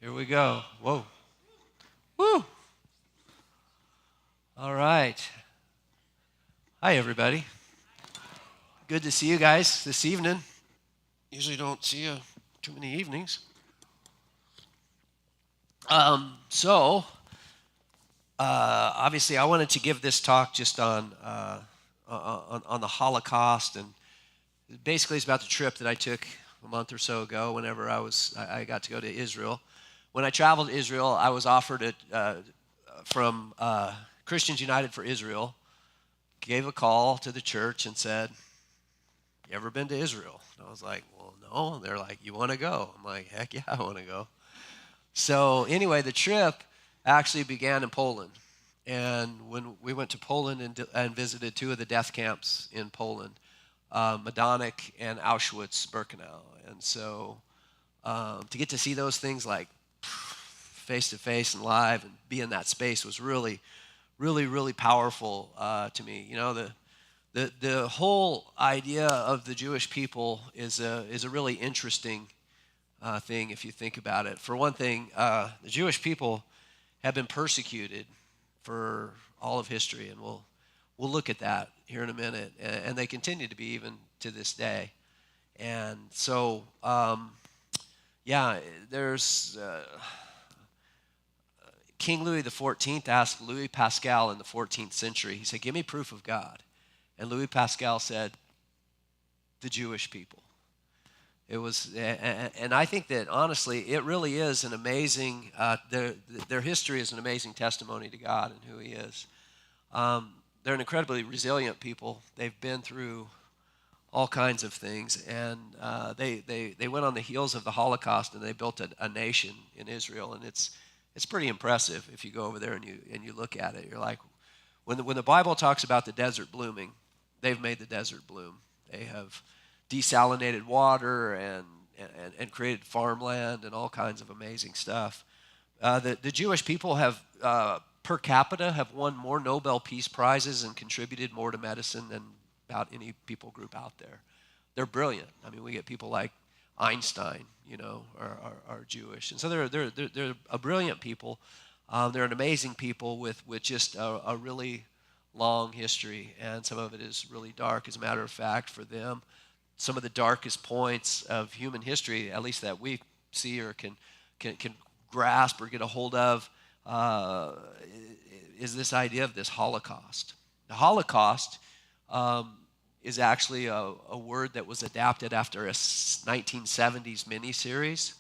Here we go. Whoa. Woo. All right. Hi, everybody. Good to see you guys this evening. Usually don't see you too many evenings. So, obviously, I wanted to give this talk just on the Holocaust, and basically, it's about the trip that I took a month or so ago. Whenever I got to go to Israel. When I traveled to Israel, I was offered it from Christians United for Israel. Gave a call to the church and said, "You ever been to Israel?" And I was like, "Well, no." And they're like, "You want to go?" I'm like, "Heck yeah, I want to go." So anyway, the trip actually began in Poland. And when we went to Poland and visited two of the death camps in Poland, Majdanek and Auschwitz-Birkenau. And so to get to see those things like face to face and live and be in that space was really, really, really powerful to me. You know, the whole idea of the Jewish people is a really interesting thing if you think about it. For one thing, the Jewish people have been persecuted for all of history, and we'll look at that here in a minute. And they continue to be even to this day. And so, yeah, there's King Louis XIV asked Louis Pascal in the 14th century. He said, "Give me proof of God." And Louis Pascal said, "The Jewish people." It was, and I think that honestly, it really is an amazing. Their history is an amazing testimony to God and who He is. They're an incredibly resilient people. They've been through all kinds of things, and they went on the heels of the Holocaust, and they built a nation in Israel, and it's pretty impressive if you go over there and you look at it. You're like, when the Bible talks about the desert blooming, they've made the desert bloom. They have desalinated water and created farmland and all kinds of amazing stuff. The Jewish people have, per capita, have won more Nobel Peace Prizes and contributed more to medicine than about any people group out there. They're brilliant. I mean, we get people like Einstein, are Jewish, and so they're a brilliant people. They're an amazing people with just a really long history, and some of it is really dark. As a matter of fact, for them, some of the darkest points of human history, at least that we see or can grasp or get a hold of, is this idea of this Holocaust. The Holocaust is actually a word that was adapted after a 1970s miniseries.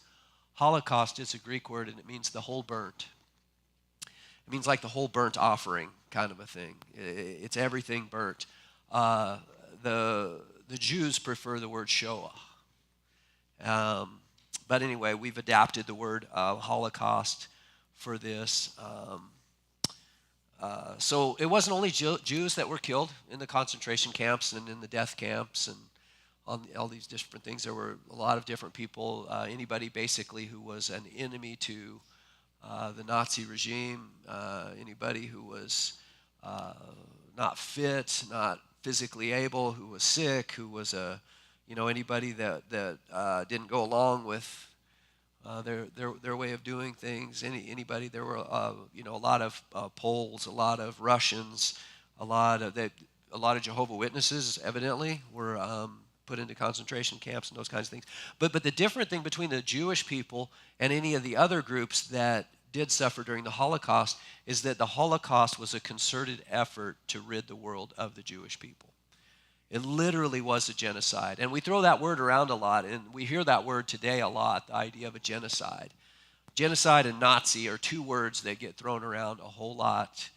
Holocaust is a Greek word, and it means the whole burnt. It means like the whole burnt offering kind of a thing. It's everything burnt. The Jews prefer the word Shoah. But anyway, we've adapted the word Holocaust for this. So it wasn't only Jews that were killed in the concentration camps and in the death camps and on all these different things. There were a lot of different people, anybody basically who was an enemy to the Nazi regime, anybody who was not fit, not physically able, who was sick, who was anybody that didn't go along with their way of doing things. Anybody. There were a lot of Poles, a lot of Russians, a lot of Jehovah's Witnesses evidently were put into concentration camps and those kinds of things. But the different thing between the Jewish people and any of the other groups that did suffer during the Holocaust is that the Holocaust was a concerted effort to rid the world of the Jewish people. It literally was a genocide. And we throw that word around a lot, and we hear that word today a lot, the idea of a genocide. Genocide and Nazi are two words that get thrown around a whole lot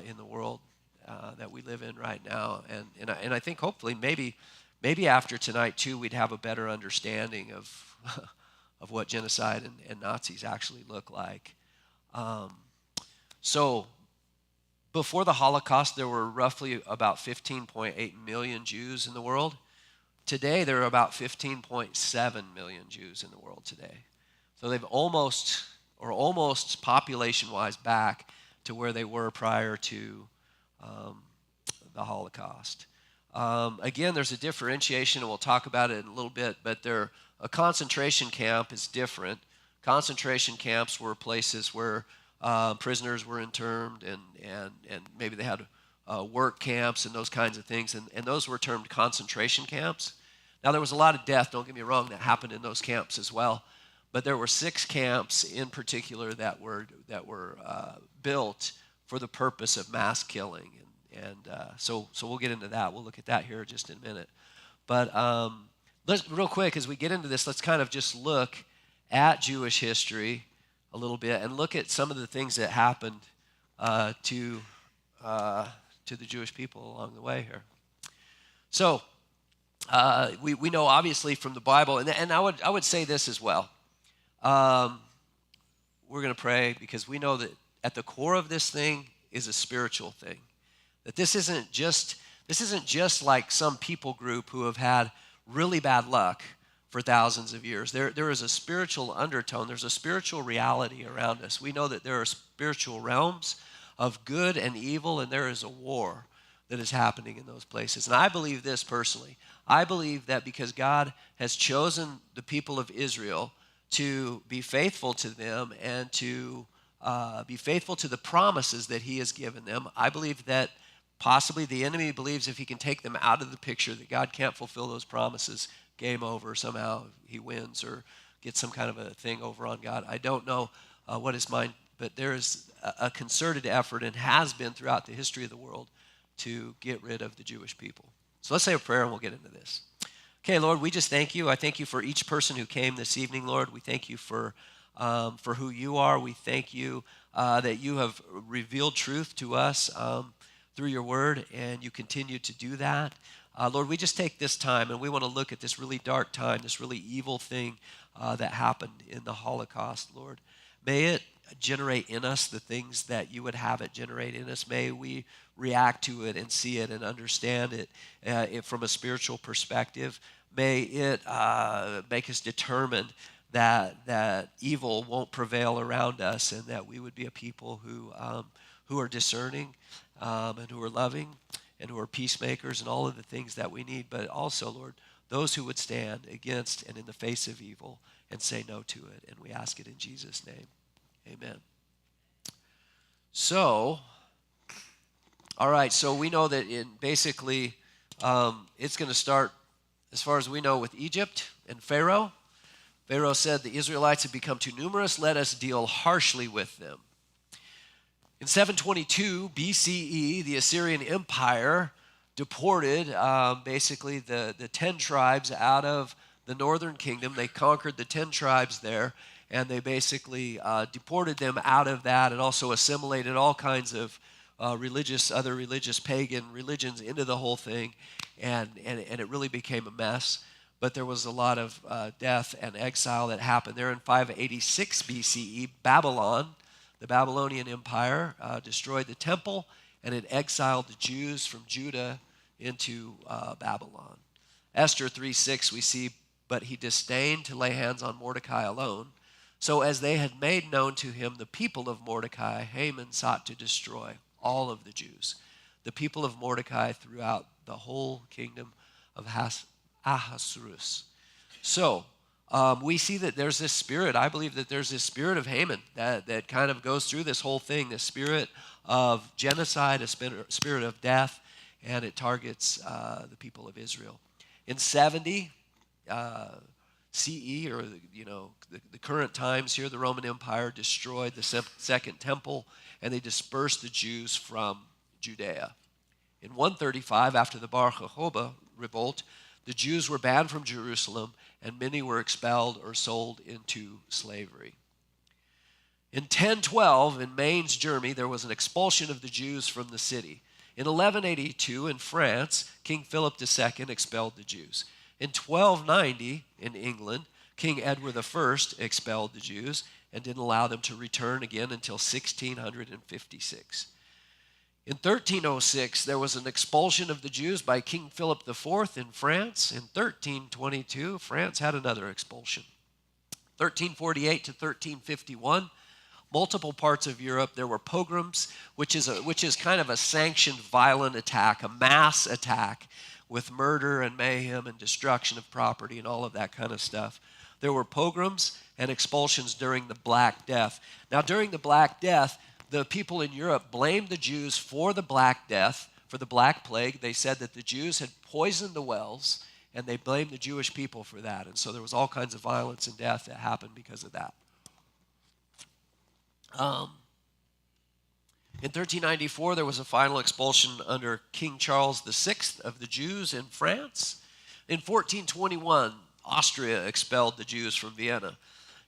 in the world that we live in right now. And I think hopefully maybe after tonight too, we'd have a better understanding of of what genocide and Nazis actually look like. So before the Holocaust, there were roughly about 15.8 million Jews in the world. Today, there are about 15.7 million Jews in the world today. So they've almost population-wise back to where they were prior to the Holocaust. Again, there's a differentiation, and we'll talk about it in a little bit, but a concentration camp is different. Concentration camps were places where prisoners were interned, and maybe they had work camps and those kinds of things, and those were termed concentration camps. Now, there was a lot of death, don't get me wrong, that happened in those camps as well, but there were 6 camps in particular that were built for the purpose of mass killing, so we'll get into that. We'll look at that here just in a minute. But let's, real quick, as we get into this, let's kind of just look at Jewish history a little bit and look at some of the things that happened to the Jewish people along the way here. So we know obviously from the Bible, and I would say this as well. We're going to pray because we know that at the core of this thing is a spiritual thing. That this isn't just like some people group who have had really bad luck for thousands of years. There is a spiritual undertone. There's a spiritual reality around us. We know that there are spiritual realms of good and evil, and there is a war that is happening in those places. And I believe this personally. I believe that because God has chosen the people of Israel to be faithful to them and to be faithful to the promises that he has given them, I believe that possibly the enemy believes if he can take them out of the picture, that God can't fulfill those promises. Game over. Somehow he wins or gets some kind of a thing over on God. I don't know what his mind, but there is a concerted effort and has been throughout the history of the world to get rid of the Jewish people. So let's say a prayer and we'll get into this. Okay, Lord, we just thank you. I thank you for each person who came this evening, Lord. We thank you for who you are. We thank you that you have revealed truth to us through your word, and you continue to do that. Lord, we just take this time and we want to look at this really dark time, this really evil thing that happened in the Holocaust, Lord. May it generate in us the things that you would have it generate in us. May we react to it and see it and understand it from a spiritual perspective. May it make us determined that evil won't prevail around us, and that we would be a people who are discerning and who are loving and who are peacemakers and all of the things that we need. But also, Lord, those who would stand against and in the face of evil and say no to it. And we ask it in Jesus' name. Amen. So, all right, so we know that basically it's going to start, as far as we know, with Egypt and Pharaoh. Pharaoh said, the Israelites have become too numerous. Let us deal harshly with them. In 722 BCE, the Assyrian Empire deported basically the 10 tribes out of the northern kingdom. They conquered the 10 tribes there, and they basically deported them out of that and also assimilated all kinds of other religious pagan religions into the whole thing, and it really became a mess. But there was a lot of death and exile that happened there. In 586 BCE, Babylon, the Babylonian Empire, destroyed the temple, and it exiled the Jews from Judah into Babylon. Esther 3:6 we see, but he disdained to lay hands on Mordecai alone. So as they had made known to him the people of Mordecai, Haman sought to destroy all of the Jews, the people of Mordecai throughout the whole kingdom of Ahasuerus. So we see that there's this spirit. I believe that there's this spirit of Haman that kind of goes through this whole thing, this spirit of genocide, a spirit of death, and it targets the people of Israel. In 70 CE, or the current times here, the Roman Empire destroyed the Second Temple, and they dispersed the Jews from Judea. In 135, after the Bar Kokhba revolt, the Jews were banned from Jerusalem, and many were expelled or sold into slavery. In 1012, in Mainz, Germany, there was an expulsion of the Jews from the city. In 1182, in France, King Philip II expelled the Jews. In 1290, in England, King Edward I expelled the Jews and didn't allow them to return again until 1656. In 1306, there was an expulsion of the Jews by King Philip IV in France. In 1322, France had another expulsion. 1348 to 1351, multiple parts of Europe, there were pogroms, which is kind of a sanctioned violent attack, a mass attack with murder and mayhem and destruction of property and all of that kind of stuff. There were pogroms and expulsions during the Black Death. Now, during the Black Death, the people in Europe blamed the Jews for the Black Death, for the Black Plague. They said that the Jews had poisoned the wells, and they blamed the Jewish people for that. And so there was all kinds of violence and death that happened because of that. In 1394, there was a final expulsion under King Charles VI of the Jews in France. In 1421, Austria expelled the Jews from Vienna.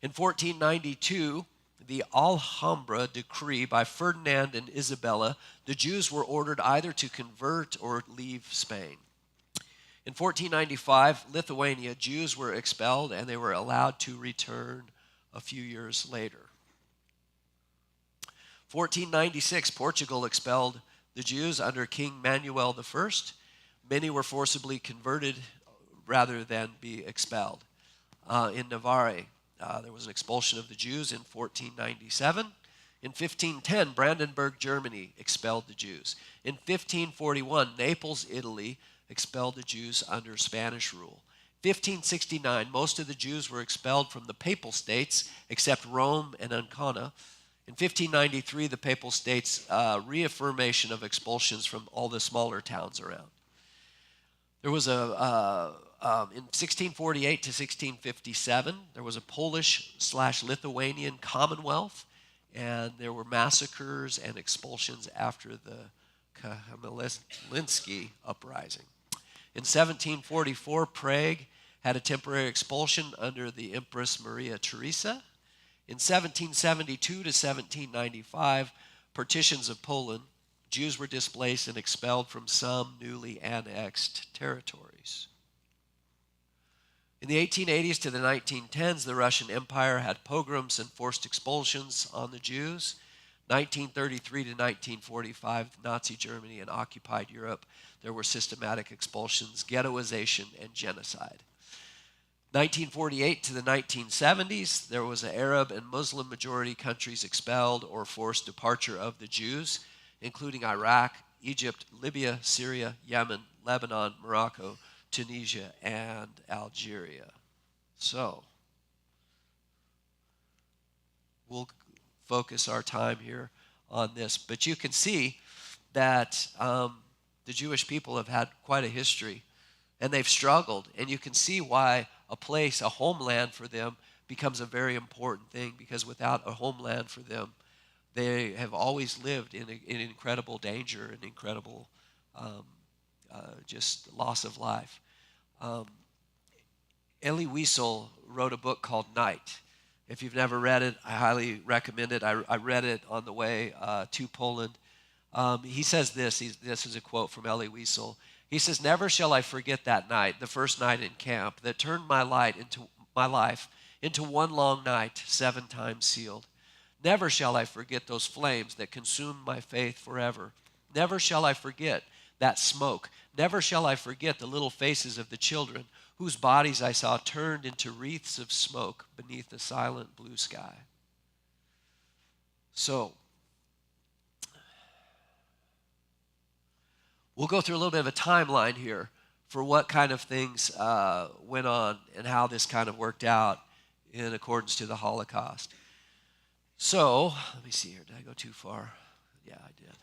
In 1492, the Alhambra decree by Ferdinand and Isabella, the Jews were ordered either to convert or leave Spain. In 1495, Lithuania, Jews were expelled and they were allowed to return a few years later. 1496, Portugal expelled the Jews under King Manuel I. Many were forcibly converted rather than be expelled. In Navarre, there was an expulsion of the Jews in 1497. In 1510, Brandenburg, Germany expelled the Jews. In 1541, Naples, Italy expelled the Jews under Spanish rule. 1569, most of the Jews were expelled from the Papal States except Rome and Ancona. In 1593, the Papal States reaffirmation of expulsions from all the smaller towns around. There was in 1648 to 1657, there was a Polish/Lithuanian Commonwealth, and there were massacres and expulsions after the Khmelnytsky uprising. In 1744, Prague had a temporary expulsion under the Empress Maria Theresa. In 1772 to 1795, partitions of Poland, Jews were displaced and expelled from some newly annexed territories. In the 1880s to the 1910s, the Russian Empire had pogroms and forced expulsions on the Jews. 1933 to 1945, Nazi Germany and occupied Europe, there were systematic expulsions, ghettoization, and genocide. 1948 to the 1970s, there was an Arab and Muslim majority countries expelled or forced departure of the Jews, including Iraq, Egypt, Libya, Syria, Yemen, Lebanon, Morocco, Tunisia, and Algeria. So, we'll focus our time here on this. But you can see that the Jewish people have had quite a history, and they've struggled. And you can see why a place, a homeland for them becomes a very important thing, because without a homeland for them, they have always lived in incredible danger and incredible just loss of life. Elie Wiesel wrote a book called Night. If you've never read it, I highly recommend it. I read it on the way to Poland. He says this is a quote from Elie Wiesel. He says, "Never shall I forget that night, the first night in camp, that turned my life into one long night, 7 times sealed. Never shall I forget those flames that consumed my faith forever. Never shall I forget that smoke. Never shall I forget the little faces of the children whose bodies I saw turned into wreaths of smoke beneath the silent blue sky." So, we'll go through a little bit of a timeline here for what kind of things went on and how this kind of worked out in accordance to the Holocaust. So, let me see here. Did I go too far? Yeah, I did.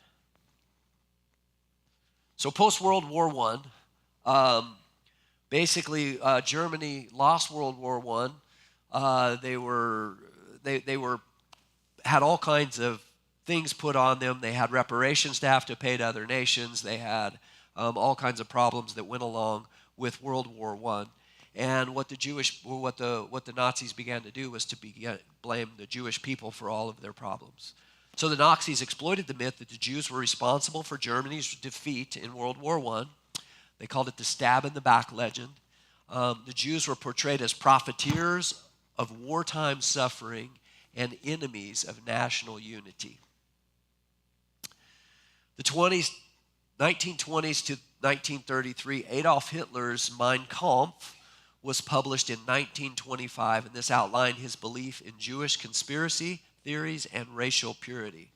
So, post-World War I, basically Germany lost World War I. They had all kinds of things put on them. They had reparations to have to pay to other nations. They had all kinds of problems that went along with World War I. And what the Nazis began to do was to blame the Jewish people for all of their problems. So the Nazis exploited the myth that the Jews were responsible for Germany's defeat in World War I. They called it the stab in the back legend. The Jews were portrayed as profiteers of wartime suffering and enemies of national unity. The 1920s to 1933, Adolf Hitler's Mein Kampf was published in 1925, and this outlined his belief in Jewish conspiracy theories and racial purity.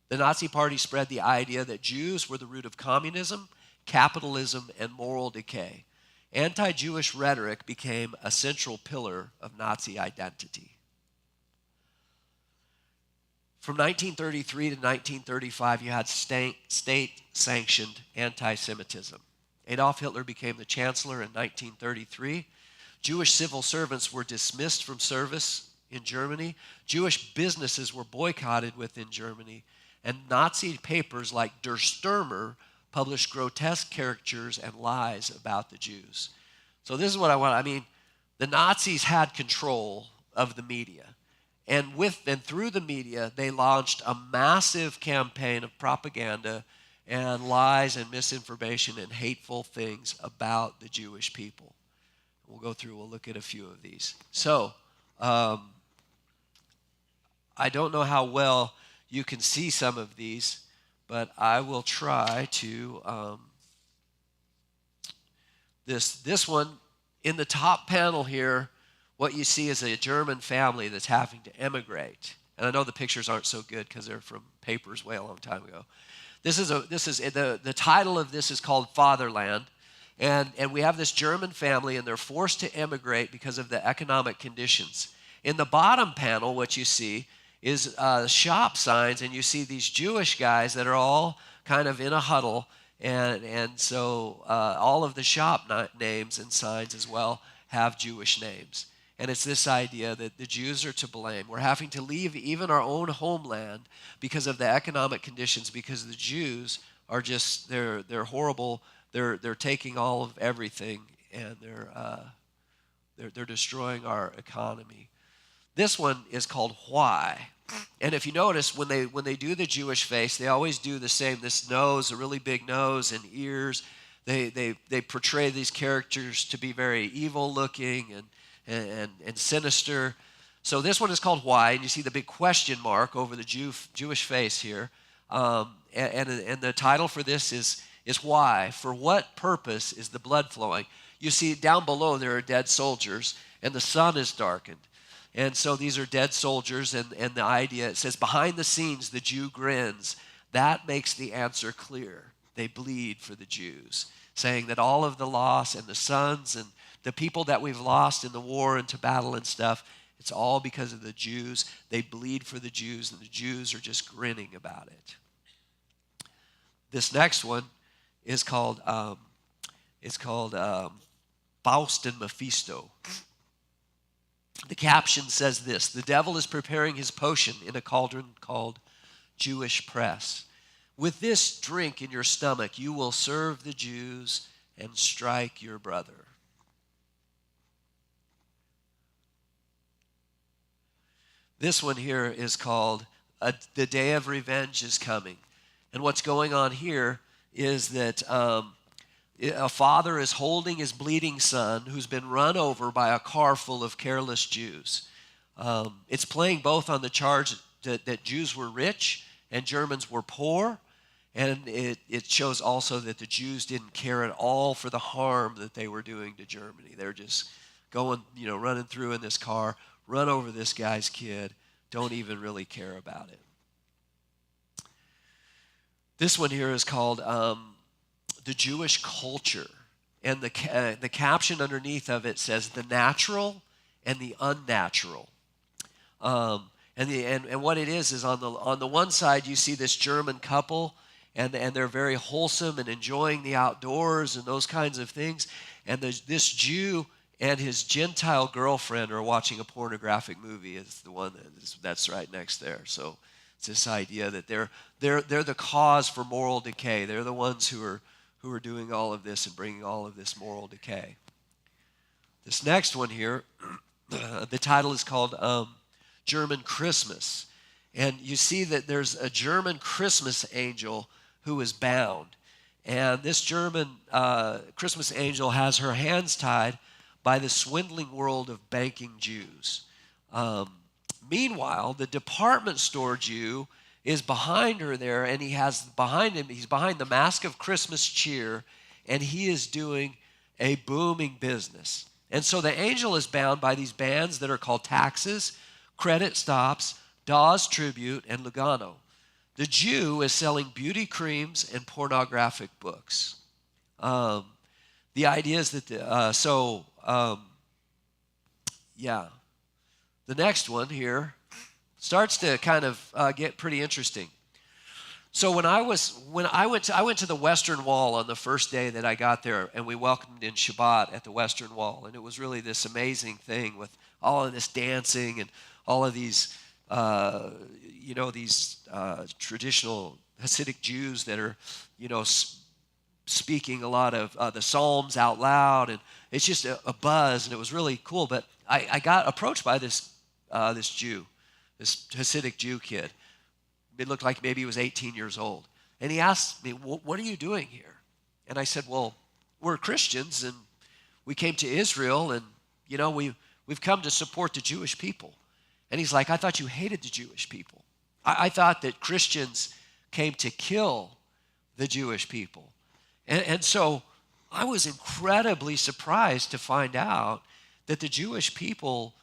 The Nazi Party spread the idea that Jews were the root of communism, capitalism, and moral decay. anti-Jewish rhetoric became a central pillar of Nazi identity. From 1933 to 1935, you had state-sanctioned anti-Semitism. Adolf Hitler became the chancellor in 1933. Jewish civil servants were dismissed from service in Germany. Jewish businesses were boycotted within Germany. And Nazi papers like Der Stürmer published grotesque caricatures and lies about the Jews. So this is what I mean, the Nazis had control of the media. And through the media, they launched a massive campaign of propaganda and lies and misinformation and hateful things about the Jewish people. We'll look at a few of these. So, I don't know how well you can see some of these, but I will try to, this one, in the top panel here, what you see is a German family that's having to emigrate. And I know the pictures aren't so good because they're from papers way a long time ago. The title of this is called Fatherland. And we have this German family, and they're forced to emigrate because of the economic conditions. In the bottom panel, what you see is shop signs, and you see these Jewish guys that are all kind of in a huddle. And so all of the shop names and signs as well have Jewish names. And it's this idea that the Jews are to blame. We're having to leave even our own homeland because of the economic conditions, because the Jews are just, they're horrible. They're taking all of everything, and they're destroying our economy. This one is called Why. And if you notice, when they do the Jewish face, they always do the same. This nose, a really big nose and ears. They portray these characters to be very evil looking and sinister. So this one is called Why, and you see the big question mark over the Jewish face here. And the title for this is Why. For what purpose is the blood flowing? You see down below there are dead soldiers, and the sun is darkened. And so these are dead soldiers, and the idea, it says, behind the scenes the Jew grins. That makes the answer clear. They bleed for the Jews, saying that all of the loss and the sons and the people that we've lost in the war and to battle and stuff, it's all because of the Jews. They bleed for the Jews, and the Jews are just grinning about it. This next one is called Faust and Mephisto. The caption says this: the devil is preparing his potion in a cauldron called Jewish press. With this drink in your stomach, you will serve the Jews and strike your brother. This one here is called The Day of Revenge is Coming. And what's going on here is that a father is holding his bleeding son who's been run over by a car full of careless Jews. It's playing both on the charge that Jews were rich and Germans were poor, and it shows also that the Jews didn't care at all for the harm that they were doing to Germany. They're just going, running through in this car, run over this guy's kid, don't even really care about it. This one here is called The Jewish Culture, and the caption underneath of it says the natural and the unnatural. And what it is on the one side you see this German couple, and they're very wholesome and enjoying the outdoors and those kinds of things. And this Jew and his Gentile girlfriend are watching a pornographic movie. It's the one that's right next there. So it's this idea that they're the cause for moral decay. They're the ones who are doing all of this and bringing all of this moral decay. This next one here, the title is called German Christmas. And you see that there's a German Christmas angel who is bound. And this German Christmas angel has her hands tied by the swindling world of banking Jews. Meanwhile, the department store Jew is behind her there, and he's behind the mask of Christmas cheer, and he is doing a booming business. And so the angel is bound by these bands that are called taxes, credit stops, Das Tribute, and Lugano. The Jew is selling beauty creams and pornographic books. the idea is that, yeah, the next one here starts to kind of get pretty interesting. So when I went to the Western Wall on the first day that I got there, and we welcomed in Shabbat at the Western Wall, and it was really this amazing thing with all of this dancing and all of these, traditional Hasidic Jews that are, speaking a lot of the Psalms out loud, and it's just a buzz, and it was really cool. But I got approached by this Jew, this Hasidic Jew kid. It looked like maybe he was 18 years old. And he asked me, what are you doing here? And I said, well, we're Christians, and we came to Israel, and, we've come to support the Jewish people. And he's like, I thought you hated the Jewish people. I thought that Christians came to kill the Jewish people. And so I was incredibly surprised to find out that the Jewish people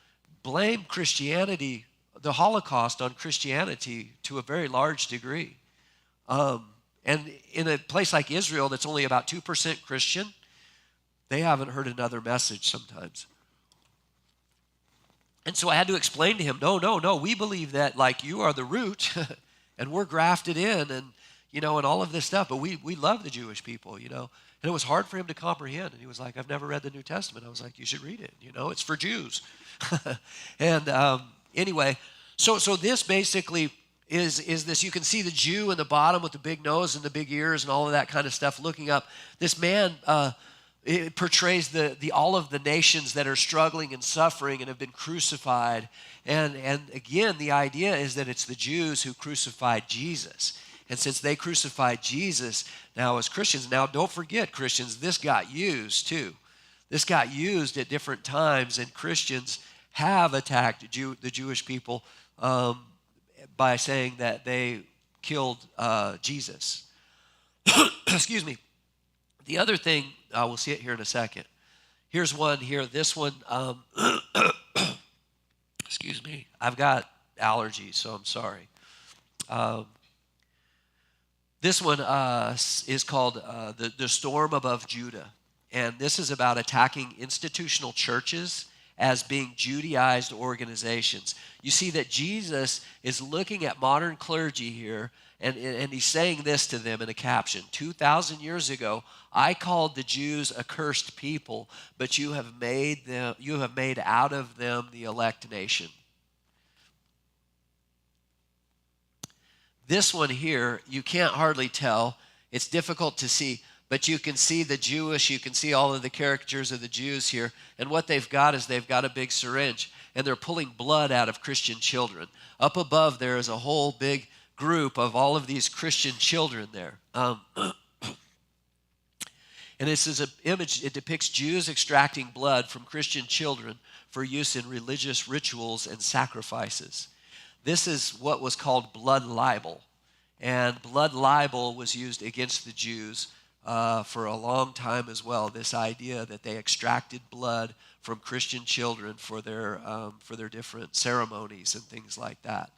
blamed Christianity, the Holocaust, on Christianity to a very large degree. And in a place like Israel that's only about 2% Christian, they haven't heard another message sometimes. And so I had to explain to him, no, we believe that like you are the root and we're grafted in and, and all of this stuff, but we love the Jewish people, And it was hard for him to comprehend. And he was like, I've never read the New Testament. I was like, you should read it, it's for Jews. And anyway, so this basically is this, you can see the Jew in the bottom with the big nose and the big ears and all of that kind of stuff looking up. This man it portrays the all of the nations that are struggling and suffering and have been crucified. And again, the idea is that it's the Jews who crucified Jesus. And since they crucified Jesus, now as Christians, now don't forget, Christians, this got used too. This got used at different times, and Christians have attacked the Jewish people by saying that they killed Jesus. Excuse me. The other thing, we'll see it here in a second. Here's one here. This one, excuse me. I've got allergies, so I'm sorry. This one is called the Storm Above Judah. And this is about attacking institutional churches as being Judaized organizations. You see that Jesus is looking at modern clergy here, and he's saying this to them in a caption. 2,000 years ago, I called the Jews a cursed people, but you have made out of them the elect nation. This one here, you can't hardly tell. It's difficult to see, but you can see you can see all of the caricatures of the Jews here. And what they've got is they've got a big syringe, and they're pulling blood out of Christian children. Up above there is a whole big group of all of these Christian children there. And this is an image, it depicts Jews extracting blood from Christian children for use in religious rituals and sacrifices. This is what was called blood libel. And blood libel was used against the Jews for a long time as well. This idea that they extracted blood from Christian children for their different ceremonies and things like that.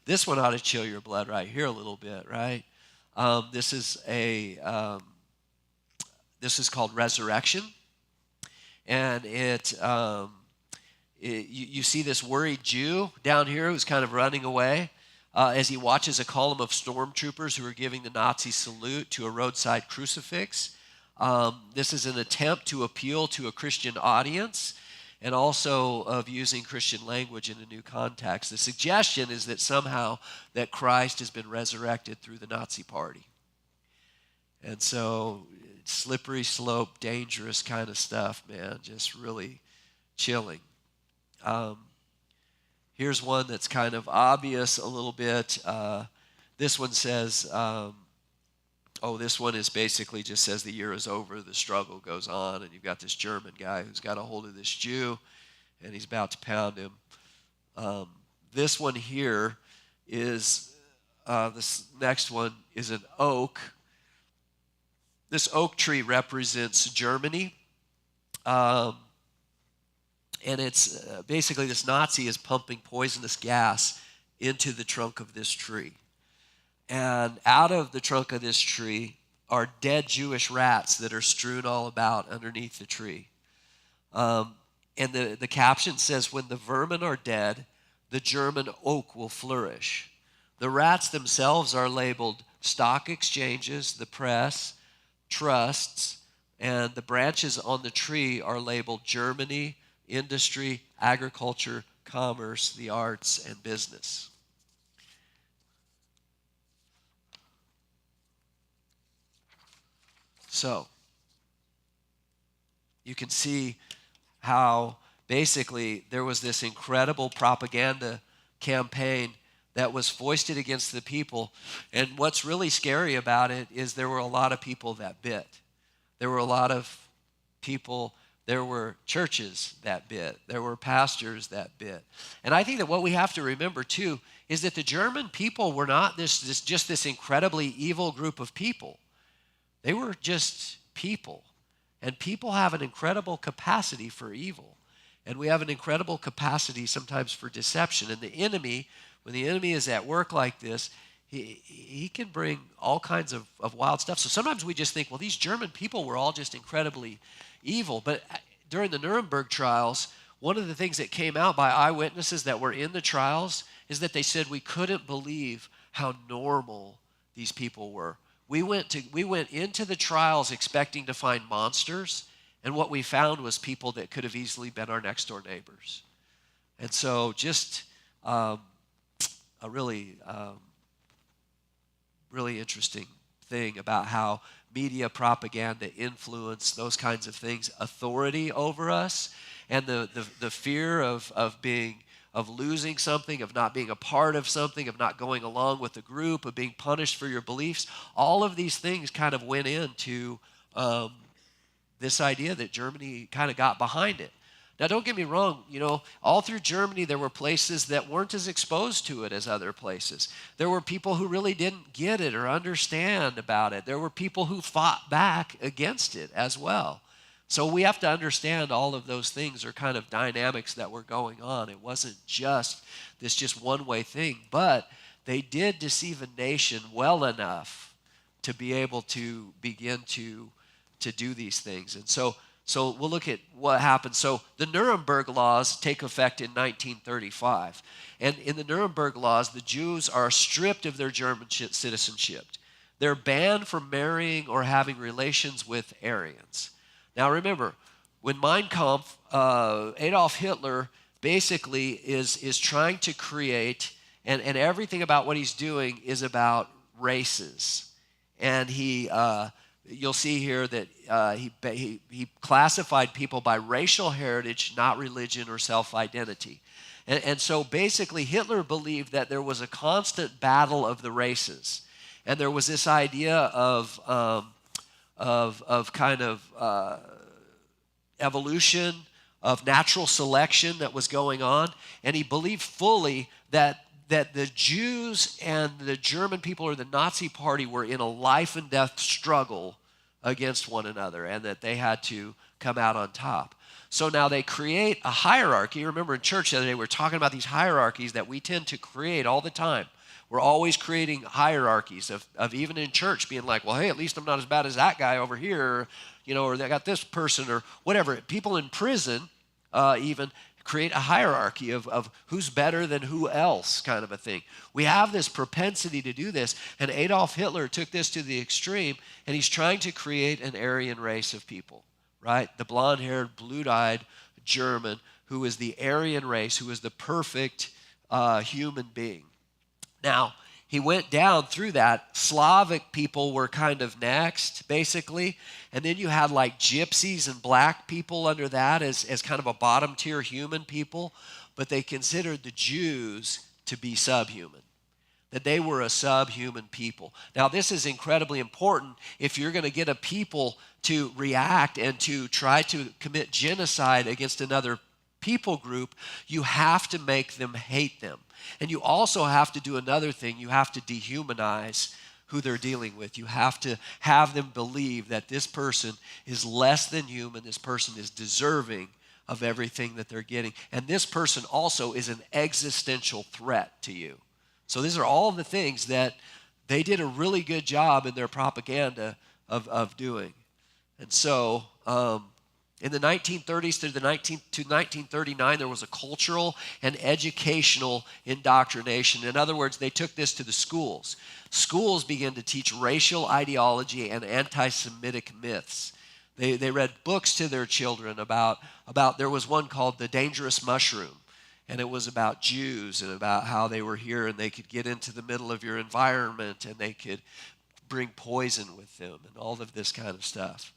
This one ought to chill your blood right here a little bit, right? This is called resurrection, and you see this worried Jew down here who's kind of running away as he watches a column of stormtroopers who are giving the Nazi salute to a roadside crucifix. This is an attempt to appeal to a Christian audience and also of using Christian language in a new context. The suggestion is that somehow that Christ has been resurrected through the Nazi party. And so slippery slope, dangerous kind of stuff, man, just really chilling. Here's one that's kind of obvious a little bit. This one says, this one is basically just says the year is over, the struggle goes on, and you've got this German guy who's got a hold of this Jew, and he's about to pound him. This one here is, this next one is an oak. This oak tree represents Germany. And it's basically this Nazi is pumping poisonous gas into the trunk of this tree. And out of the trunk of this tree are dead Jewish rats that are strewn all about underneath the tree. And the caption says, when the vermin are dead, the German oak will flourish. The rats themselves are labeled stock exchanges, the press, trusts, and the branches on the tree are labeled Germany, industry, agriculture, commerce, the arts, and business. So, you can see how basically there was this incredible propaganda campaign that was foisted against the people. And what's really scary about it is there were a lot of people that bit. There were a lot of people, there were churches that bit. There were pastors that bit. And I think that what we have to remember too is that the German people were not just this incredibly evil group of people. They were just people. And people have an incredible capacity for evil. And we have an incredible capacity sometimes for deception. And the enemy, when the enemy is at work like this, he can bring all kinds of wild stuff. So sometimes we just think, well, these German people were all just incredibly evil. But during the Nuremberg trials, one of the things that came out by eyewitnesses that were in the trials is that they said we couldn't believe how normal these people were. We went into the trials expecting to find monsters, and what we found was people that could have easily been our next door neighbors. And so just a really interesting thing about how media propaganda influence those kinds of things, authority over us, and the fear of losing something, of not being a part of something, of not going along with the group, of being punished for your beliefs. All of these things kind of went into this idea that Germany kind of got behind it. Now, don't get me wrong, all through Germany there were places that weren't as exposed to it as other places. There were people who really didn't get it or understand about it. There were people who fought back against it as well. So we have to understand all of those things are kind of dynamics that were going on. It wasn't just one-way thing, but they did deceive a nation well enough to be able to begin to do these things. And so we'll look at what happened. So the Nuremberg laws take effect in 1935. And in the Nuremberg laws, the Jews are stripped of their German citizenship. They're banned from marrying or having relations with Aryans. Now remember, when Mein Kampf, Adolf Hitler basically is trying to create, and everything about what he's doing is about races. And you'll see here that he classified people by racial heritage, not religion or self-identity. And so basically Hitler believed that there was a constant battle of the races. And there was this idea of evolution, of natural selection that was going on, and he believed fully that the Jews and the German people or the Nazi Party were in a life and death struggle against one another, and that they had to come out on top. So now they create a hierarchy. Remember in church the other day we were talking about these hierarchies that we tend to create all the time. We're always creating hierarchies of even in church being like, well, hey, at least I'm not as bad as that guy over here, or they got this person or whatever. People in prison even create a hierarchy of who's better than who else kind of a thing. We have this propensity to do this, and Adolf Hitler took this to the extreme, and he's trying to create an Aryan race of people, right? The blonde-haired, blue-eyed German who is the Aryan race, who is the perfect human being. Now, he went down through that. Slavic people were kind of next, basically. And then you had like gypsies and black people under that as kind of a bottom tier human people. But they considered the Jews to be subhuman, that they were a subhuman people. Now, this is incredibly important if you're going to get a people to react and to try to commit genocide against another people group. You have to make them hate them. And you also have to do another thing. You have to dehumanize who they're dealing with. You have to have them believe that this person is less than human. This person is deserving of everything that they're getting. And this person also is an existential threat to you. So these are all the things that they did a really good job in their propaganda of doing. And so in the 1930s to 1939, there was a cultural and educational indoctrination. In other words, they took this to the schools. Schools began to teach racial ideology and anti-Semitic myths. They read books to their children about there was one called The Dangerous Mushroom, and it was about Jews and about how they were here and they could get into the middle of your environment and they could bring poison with them and all of this kind of stuff.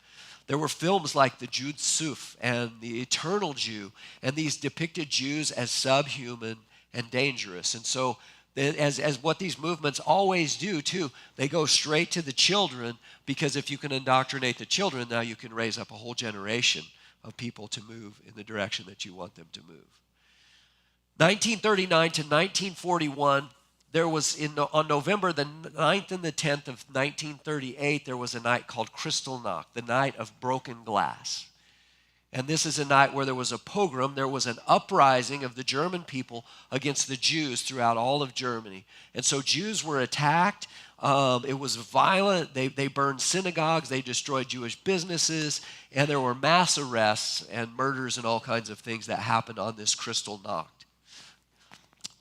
There were films like The Jud Suf and The Eternal Jew, and these depicted Jews as subhuman and dangerous. And so as what these movements always do too, they go straight to the children, because if you can indoctrinate the children, now you can raise up a whole generation of people to move in the direction that you want them to move. 1939 to 1941, there was on November the 9th and the 10th of 1938, there was a night called Kristallnacht, the night of broken glass. And this is a night where there was a pogrom, there was an uprising of the German people against the Jews throughout all of Germany. And so Jews were attacked. It was violent. They burned synagogues. They destroyed Jewish businesses. And there were mass arrests and murders and all kinds of things that happened on this Kristallnacht.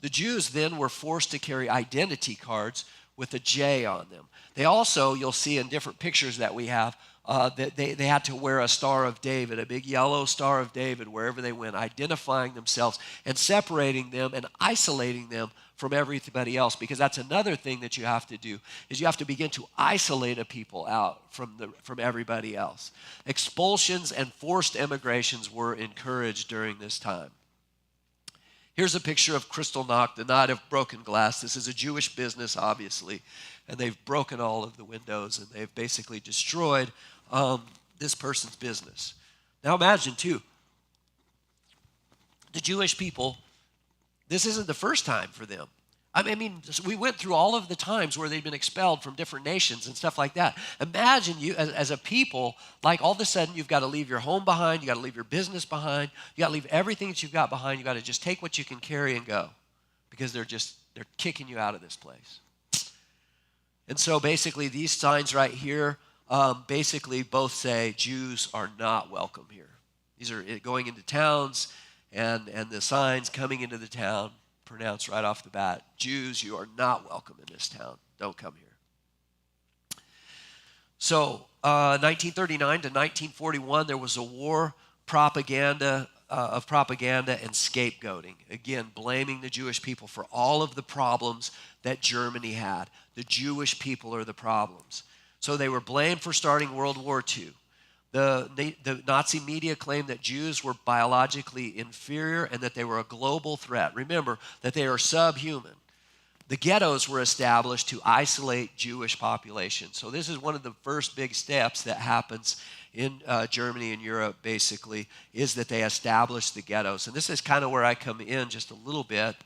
The Jews then were forced to carry identity cards with a J on them. They also, you'll see in different pictures that we have, that they had to wear a Star of David, a big yellow Star of David wherever they went, identifying themselves and separating them and isolating them from everybody else, because that's another thing that you have to do, is you have to begin to isolate a people out from everybody else. Expulsions and forced emigrations were encouraged during this time. Here's a picture of Kristallnacht, the night of broken glass. This is a Jewish business, obviously, and they've broken all of the windows, and they've basically destroyed this person's business. Now imagine, too, the Jewish people, this isn't the first time for them. I mean, we went through all of the times where they've been expelled from different nations and stuff like that. Imagine you, as a people, like all of a sudden you've got to leave your home behind, you got to leave your business behind, you got to leave everything that you've got behind, you got to just take what you can carry and go, because they're kicking you out of this place. And so basically these signs right here basically both say Jews are not welcome here. These are going into towns, and the signs coming into the town pronounce right off the bat, Jews, you are not welcome in this town. Don't come here. So 1939 to 1941, there was a war of propaganda and scapegoating. Again, blaming the Jewish people for all of the problems that Germany had. The Jewish people are the problems. So they were blamed for starting World War II. The Nazi media claimed that Jews were biologically inferior and that they were a global threat. Remember that they are subhuman. The ghettos were established to isolate Jewish population. So this is one of the first big steps that happens in Germany and Europe, basically, is that they established the ghettos. And this is kind of where I come in just a little bit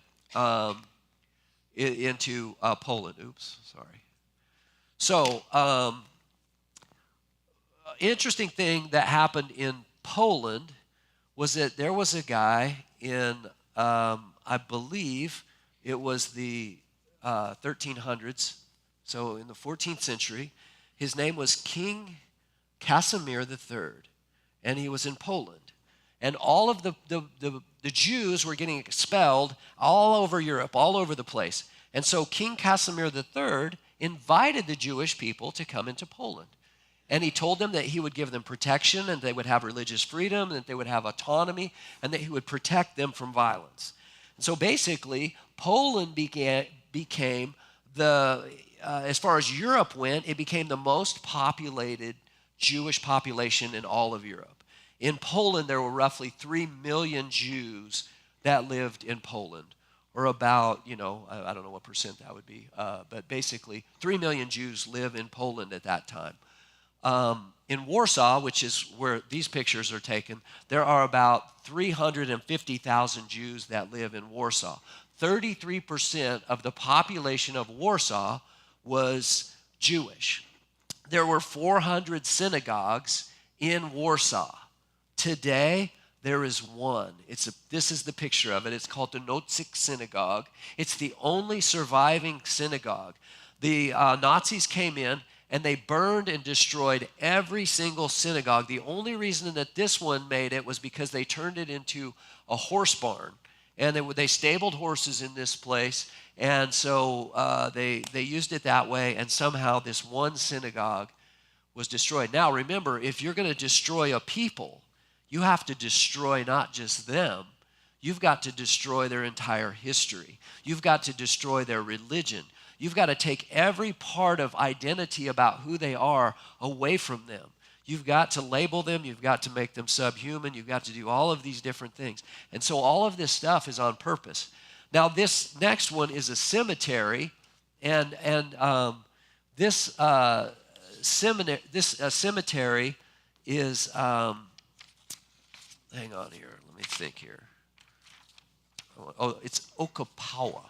into Poland. Oops, sorry. So, interesting thing that happened in Poland was that there was a guy in, I believe it was the 1300s, so in the 14th century. His name was King Casimir III, and he was in Poland. And all of the Jews were getting expelled all over Europe, all over the place. And so King Casimir III invited the Jewish people to come into Poland. And he told them that he would give them protection, and they would have religious freedom, and that they would have autonomy, and that he would protect them from violence. And so basically, Poland became as far as Europe went, it became the most populated Jewish population in all of Europe. In Poland, there were roughly 3 million Jews that lived in Poland, or about, I don't know what percent that would be, but basically 3 million Jews live in Poland at that time. In Warsaw, which is where these pictures are taken, there are about 350,000 Jews that live in Warsaw. 33% of the population of Warsaw was Jewish. There were 400 synagogues in Warsaw. Today, there is one. This is the picture of it. It's called the Notzik Synagogue. It's the only surviving synagogue. The Nazis came in and they burned and destroyed every single synagogue. The only reason that this one made it was because they turned it into a horse barn. And they stabled horses in this place, and so they used it that way, and somehow this one synagogue was destroyed. Now remember, if you're going to destroy a people, you have to destroy not just them, you've got to destroy their entire history. You've got to destroy their religion. You've got to take every part of identity about who they are away from them. You've got to label them. You've got to make them subhuman. You've got to do all of these different things. And so all of this stuff is on purpose. Now, this next one is a cemetery. And this cemetery is, hang on here. Let me think here. Oh, it's Okapawa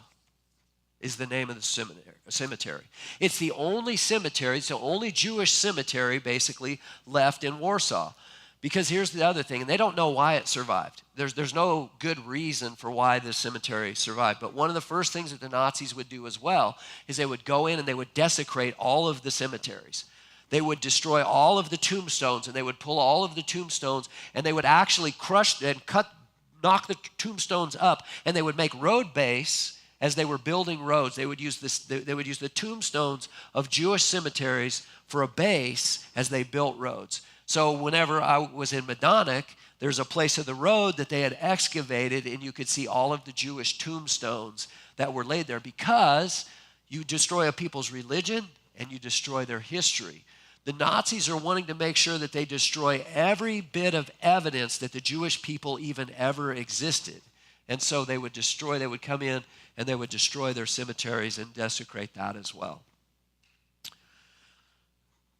is the name of the cemetery. It's the only cemetery, it's the only Jewish cemetery basically left in Warsaw. Because here's the other thing, and they don't know why it survived. There's no good reason for why this cemetery survived. But one of the first things that the Nazis would do as well is they would go in and they would desecrate all of the cemeteries. They would destroy all of the tombstones, and they would pull all of the tombstones, and they would actually crush and knock the tombstones up, and they would make road base. As they were building roads, they would use the tombstones of Jewish cemeteries for a base as they built roads. So whenever I was in Medonic, there's a place of the road that they had excavated, and you could see all of the Jewish tombstones that were laid there, because you destroy a people's religion and you destroy their history. The Nazis are wanting to make sure that they destroy every bit of evidence that the Jewish people even ever existed. And so they would come in and they would destroy their cemeteries and desecrate that as well.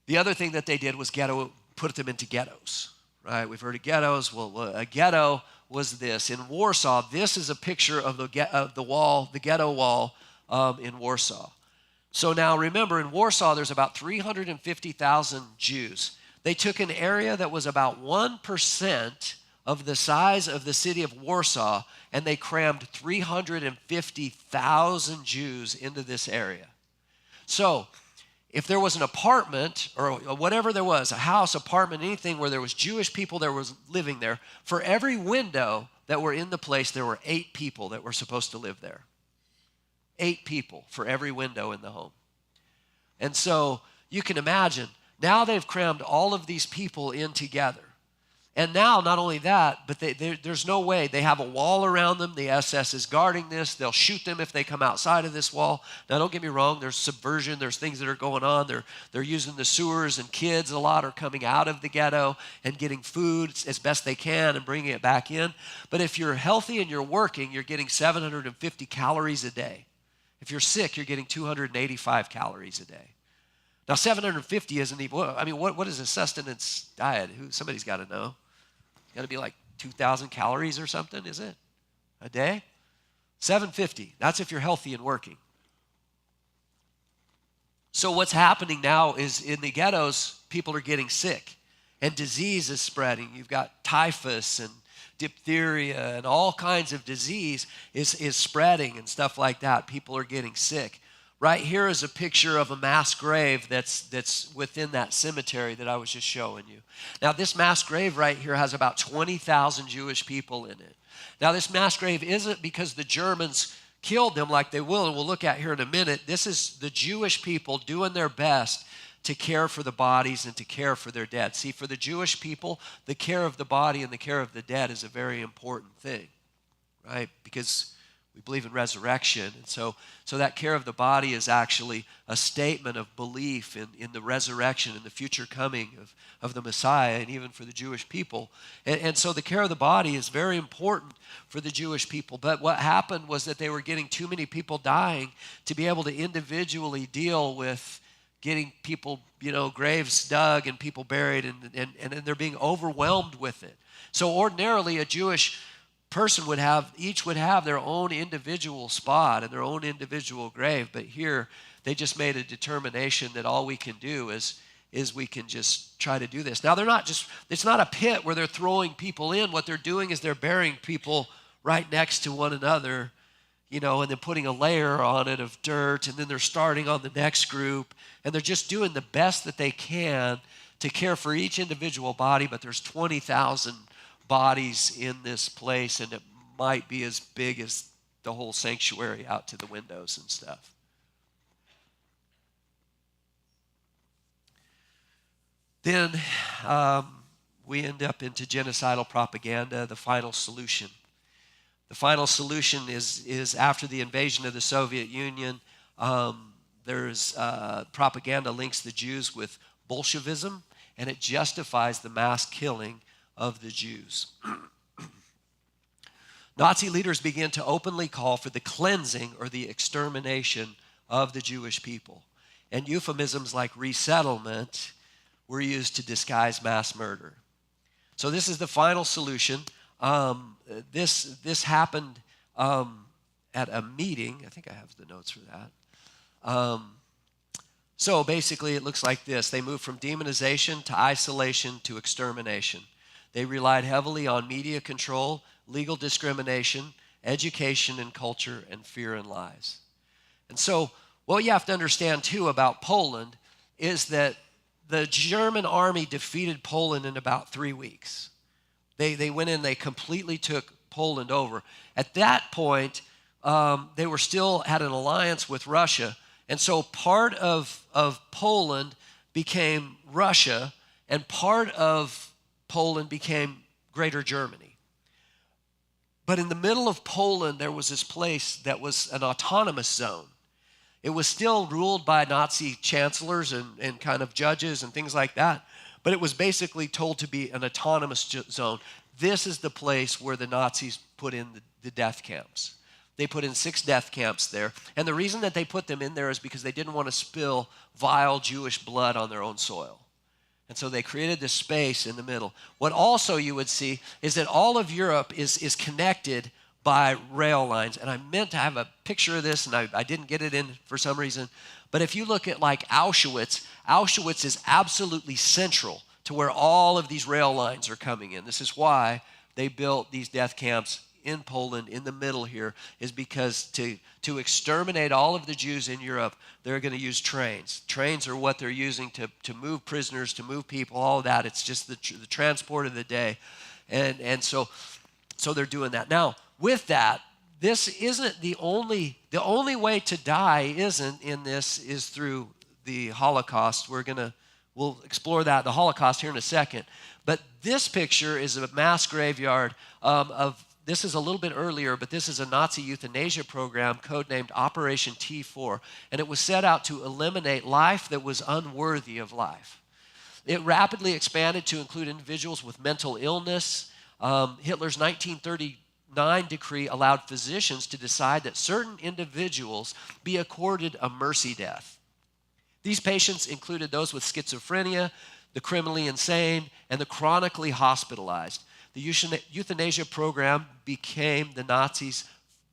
The other thing that they did was put them into ghettos, right? We've heard of ghettos. Well, a ghetto was this. In Warsaw, this is a picture of the ghetto wall in Warsaw. So now remember, in Warsaw, there's about 350,000 Jews. They took an area that was about 1% of the size of the city of Warsaw, and they crammed 350,000 Jews into this area. So if there was an apartment or whatever there was, a house, apartment, anything where there was Jewish people that was living there, for every window that were in the place, there were 8 people that were supposed to live there. 8 people for every window in the home. And so you can imagine, now they've crammed all of these people in together. And now, not only that, but there's no way. They have a wall around them. The SS is guarding this. They'll shoot them if they come outside of this wall. Now, don't get me wrong. There's subversion. There's things that are going on. They're using the sewers, and kids a lot are coming out of the ghetto and getting food as best they can and bringing it back in. But if you're healthy and you're working, you're getting 750 calories a day. If you're sick, you're getting 285 calories a day. Now, 750 isn't even, I mean, what is a sustenance diet? Somebody's got to know. Got to be like 2,000 calories or something, is it? A day? 750. That's if you're healthy and working. So what's happening now is in the ghettos, people are getting sick, and disease is spreading. You've got typhus and diphtheria and all kinds of disease is spreading and stuff like that. People are getting sick. Right here is a picture of a mass grave that's within that cemetery that I was just showing you. Now, this mass grave right here has about 20,000 Jewish people in it. Now, this mass grave isn't because the Germans killed them like they will, and we'll look at here in a minute. This is the Jewish people doing their best to care for the bodies and to care for their dead. See, for the Jewish people, the care of the body and the care of the dead is a very important thing, right? Because we believe in resurrection. And so that care of the body is actually a statement of belief in the resurrection and the future coming of the Messiah, and even for the Jewish people. And so the care of the body is very important for the Jewish people. But what happened was that they were getting too many people dying to be able to individually deal with getting people, graves dug and people buried, and they're being overwhelmed with it. So ordinarily a Jewish person would have their own individual spot and their own individual grave, but here they just made a determination that all we can do is we can just try to do this. Now it's not a pit where they're throwing people in. What they're doing is they're burying people right next to one another, and then putting a layer on it of dirt, and then they're starting on the next group, and they're just doing the best that they can to care for each individual body, but there's 20,000 bodies in this place, and it might be as big as the whole sanctuary out to the windows and stuff. Then we end up into genocidal propaganda, the final solution. The final solution is after the invasion of the Soviet Union, there's propaganda links the Jews with Bolshevism, and it justifies the mass killing of the Jews. Nazi leaders began to openly call for the cleansing or the extermination of the Jewish people. And euphemisms like resettlement were used to disguise mass murder. So this is the final solution. This happened at a meeting. I think I have the notes for that. So basically it looks like this. They moved from demonization to isolation to extermination. They relied heavily on media control, legal discrimination, education and culture, and fear and lies. And so what you have to understand too about Poland is that the German army defeated Poland in about 3 weeks. They went in, they completely took Poland over. At that point, they were still had an alliance with Russia. And so part of Poland became Russia, and part of Poland became Greater Germany. But in the middle of Poland, there was this place that was an autonomous zone. It was still ruled by Nazi chancellors and kind of judges and things like that, but it was basically told to be an autonomous zone. This is the place where the Nazis put in the death camps. They put in 6 death camps there, and the reason that they put them in there is because they didn't want to spill vile Jewish blood on their own soil. And so they created this space in the middle. What also you would see is that all of Europe is connected by rail lines. And I meant to have a picture of this, and I didn't get it in for some reason. But if you look at like Auschwitz, Auschwitz is absolutely central to where all of these rail lines are coming in. This is why they built these death camps in Poland in the middle here, is because to exterminate all of the Jews in Europe, they're going to use trains. Trains are what they're using to move prisoners, to move people, all of that. It's just the transport of the day. And so they're doing that. Now, with that, this isn't the only way to die isn't in this is through the Holocaust. We'll explore that, the Holocaust, here in a second. But this picture is a mass graveyard this is a little bit earlier, but this is a Nazi euthanasia program codenamed Operation T4, and it was set out to eliminate life that was unworthy of life. It rapidly expanded to include individuals with mental illness. Hitler's 1939 decree allowed physicians to decide that certain individuals be accorded a mercy death. These patients included those with schizophrenia, the criminally insane, and the chronically hospitalized. The euthanasia program became the Nazis'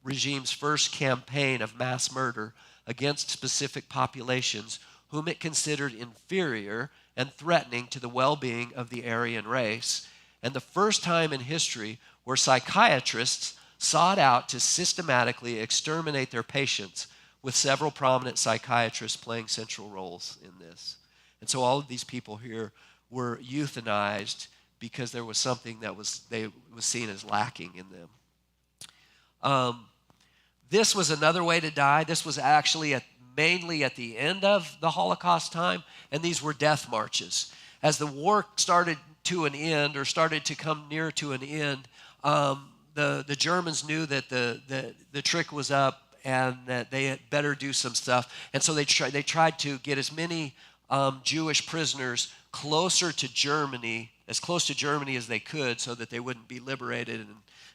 regime's first campaign of mass murder against specific populations whom it considered inferior and threatening to the well-being of the Aryan race, and the first time in history where psychiatrists sought out to systematically exterminate their patients, with several prominent psychiatrists playing central roles in this. And so all of these people here were euthanized because there was something that was seen as lacking in them. This was another way to die. This was actually mainly at the end of the Holocaust time, and these were death marches. As the war started to an end, or started to come near to an end, the Germans knew that the trick was up and that they had better do some stuff. And so they tried to get as many Jewish prisoners closer to Germany, as close to Germany as they could, so that they wouldn't be liberated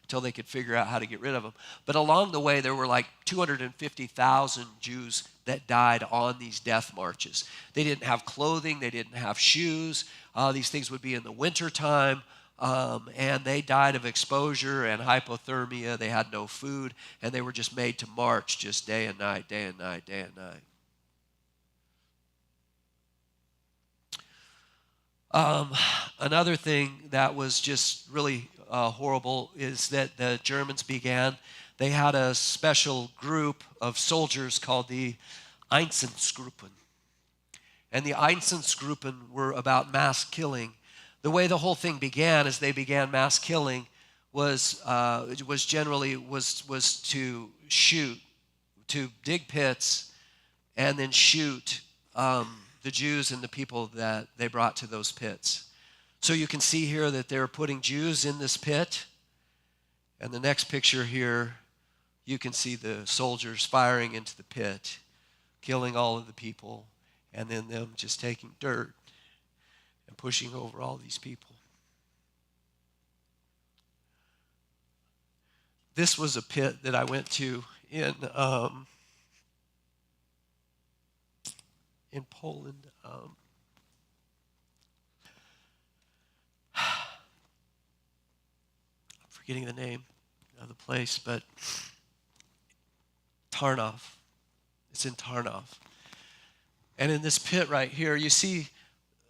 until they could figure out how to get rid of them. But along the way, there were like 250,000 Jews that died on these death marches. They didn't have clothing. They didn't have shoes. These things would be in the wintertime. And they died of exposure and hypothermia. They had no food, and they were just made to march just day and night, day and night, day and night. Another thing that was just really horrible is that the Germans began they had a special group of soldiers called the Einsatzgruppen. And the Einsatzgruppen were about mass killing. The way the whole thing began, as they began mass killing, was to shoot, to dig pits, and then shoot the Jews and the people that they brought to those pits. So you can see here that they're putting Jews in this pit. And the next picture here, you can see the soldiers firing into the pit, killing all of the people, and then them just taking dirt and pushing over all these people. This was a pit that I went to in Poland. I'm forgetting the name of the place, but Tarnów. It's in Tarnów. And in this pit right here, you see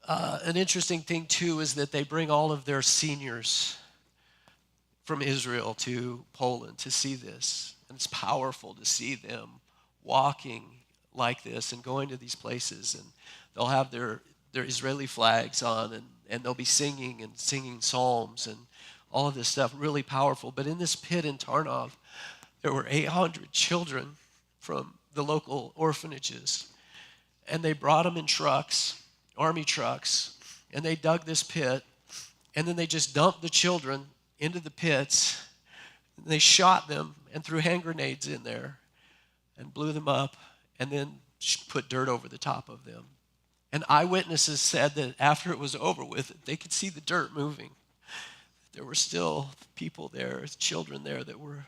an interesting thing too is that they bring all of their seniors from Israel to Poland to see this. And it's powerful to see them walking like this and going to these places. And they'll have their Israeli flags on, and they'll be singing psalms and all of this stuff, really powerful. But in this pit in Tarnów, there were 800 children from the local orphanages. And they brought them in trucks, army trucks, and they dug this pit, and then they just dumped the children into the pits. They shot them and threw hand grenades in there and blew them up and then put dirt over the top of them. And eyewitnesses said that after it was over with, they could see the dirt moving. There were still people there, children there that were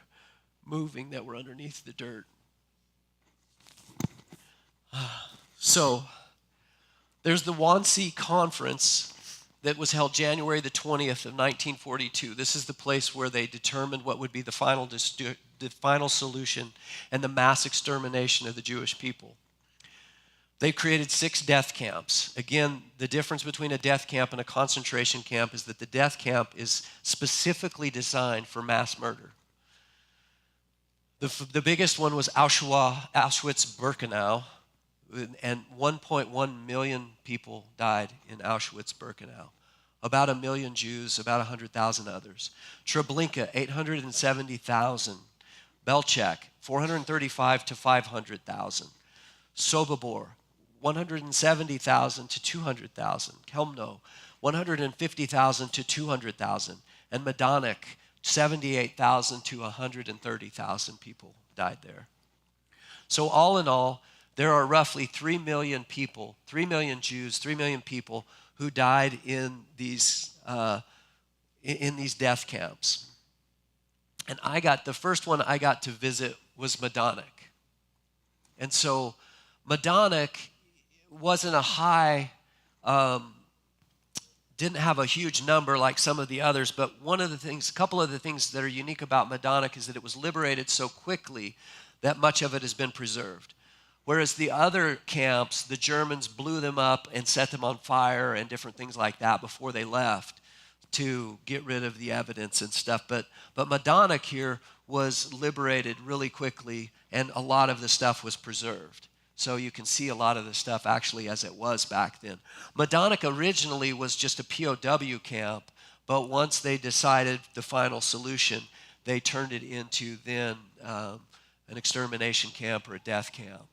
moving, that were underneath the dirt. So there's the Wannsee Conference that was held January the 20th of 1942. This is the place where they determined what would be the final solution and the mass extermination of the Jewish people. They created 6 death camps. Again, the difference between a death camp and a concentration camp is that the death camp is specifically designed for mass murder. The biggest one was Auschwitz-Birkenau, and 1.1 million people died in Auschwitz-Birkenau. About 1 million Jews, about 100,000 others. Treblinka, 870,000. Belchak, 435 to 500,000. Sobibor, 170,000 to 200,000. Kelmno, 150,000 to 200,000. And Majdanek, 78,000 to 130,000 people died there. So all in all, there are roughly 3 million people, 3 million Jews, 3 million people who died in these death camps. And the first one I got to visit was Majdanek. And so Majdanek wasn't a didn't have a huge number like some of the others, but a couple of the things that are unique about Majdanek is that it was liberated so quickly that much of it has been preserved. Whereas the other camps, the Germans blew them up and set them on fire and different things like that before they left to get rid of the evidence and stuff. But Majdanek here was liberated really quickly, and a lot of the stuff was preserved. So you can see a lot of the stuff actually as it was back then. Majdanek originally was just a POW camp, but once they decided the final solution, they turned it into then an extermination camp or a death camp.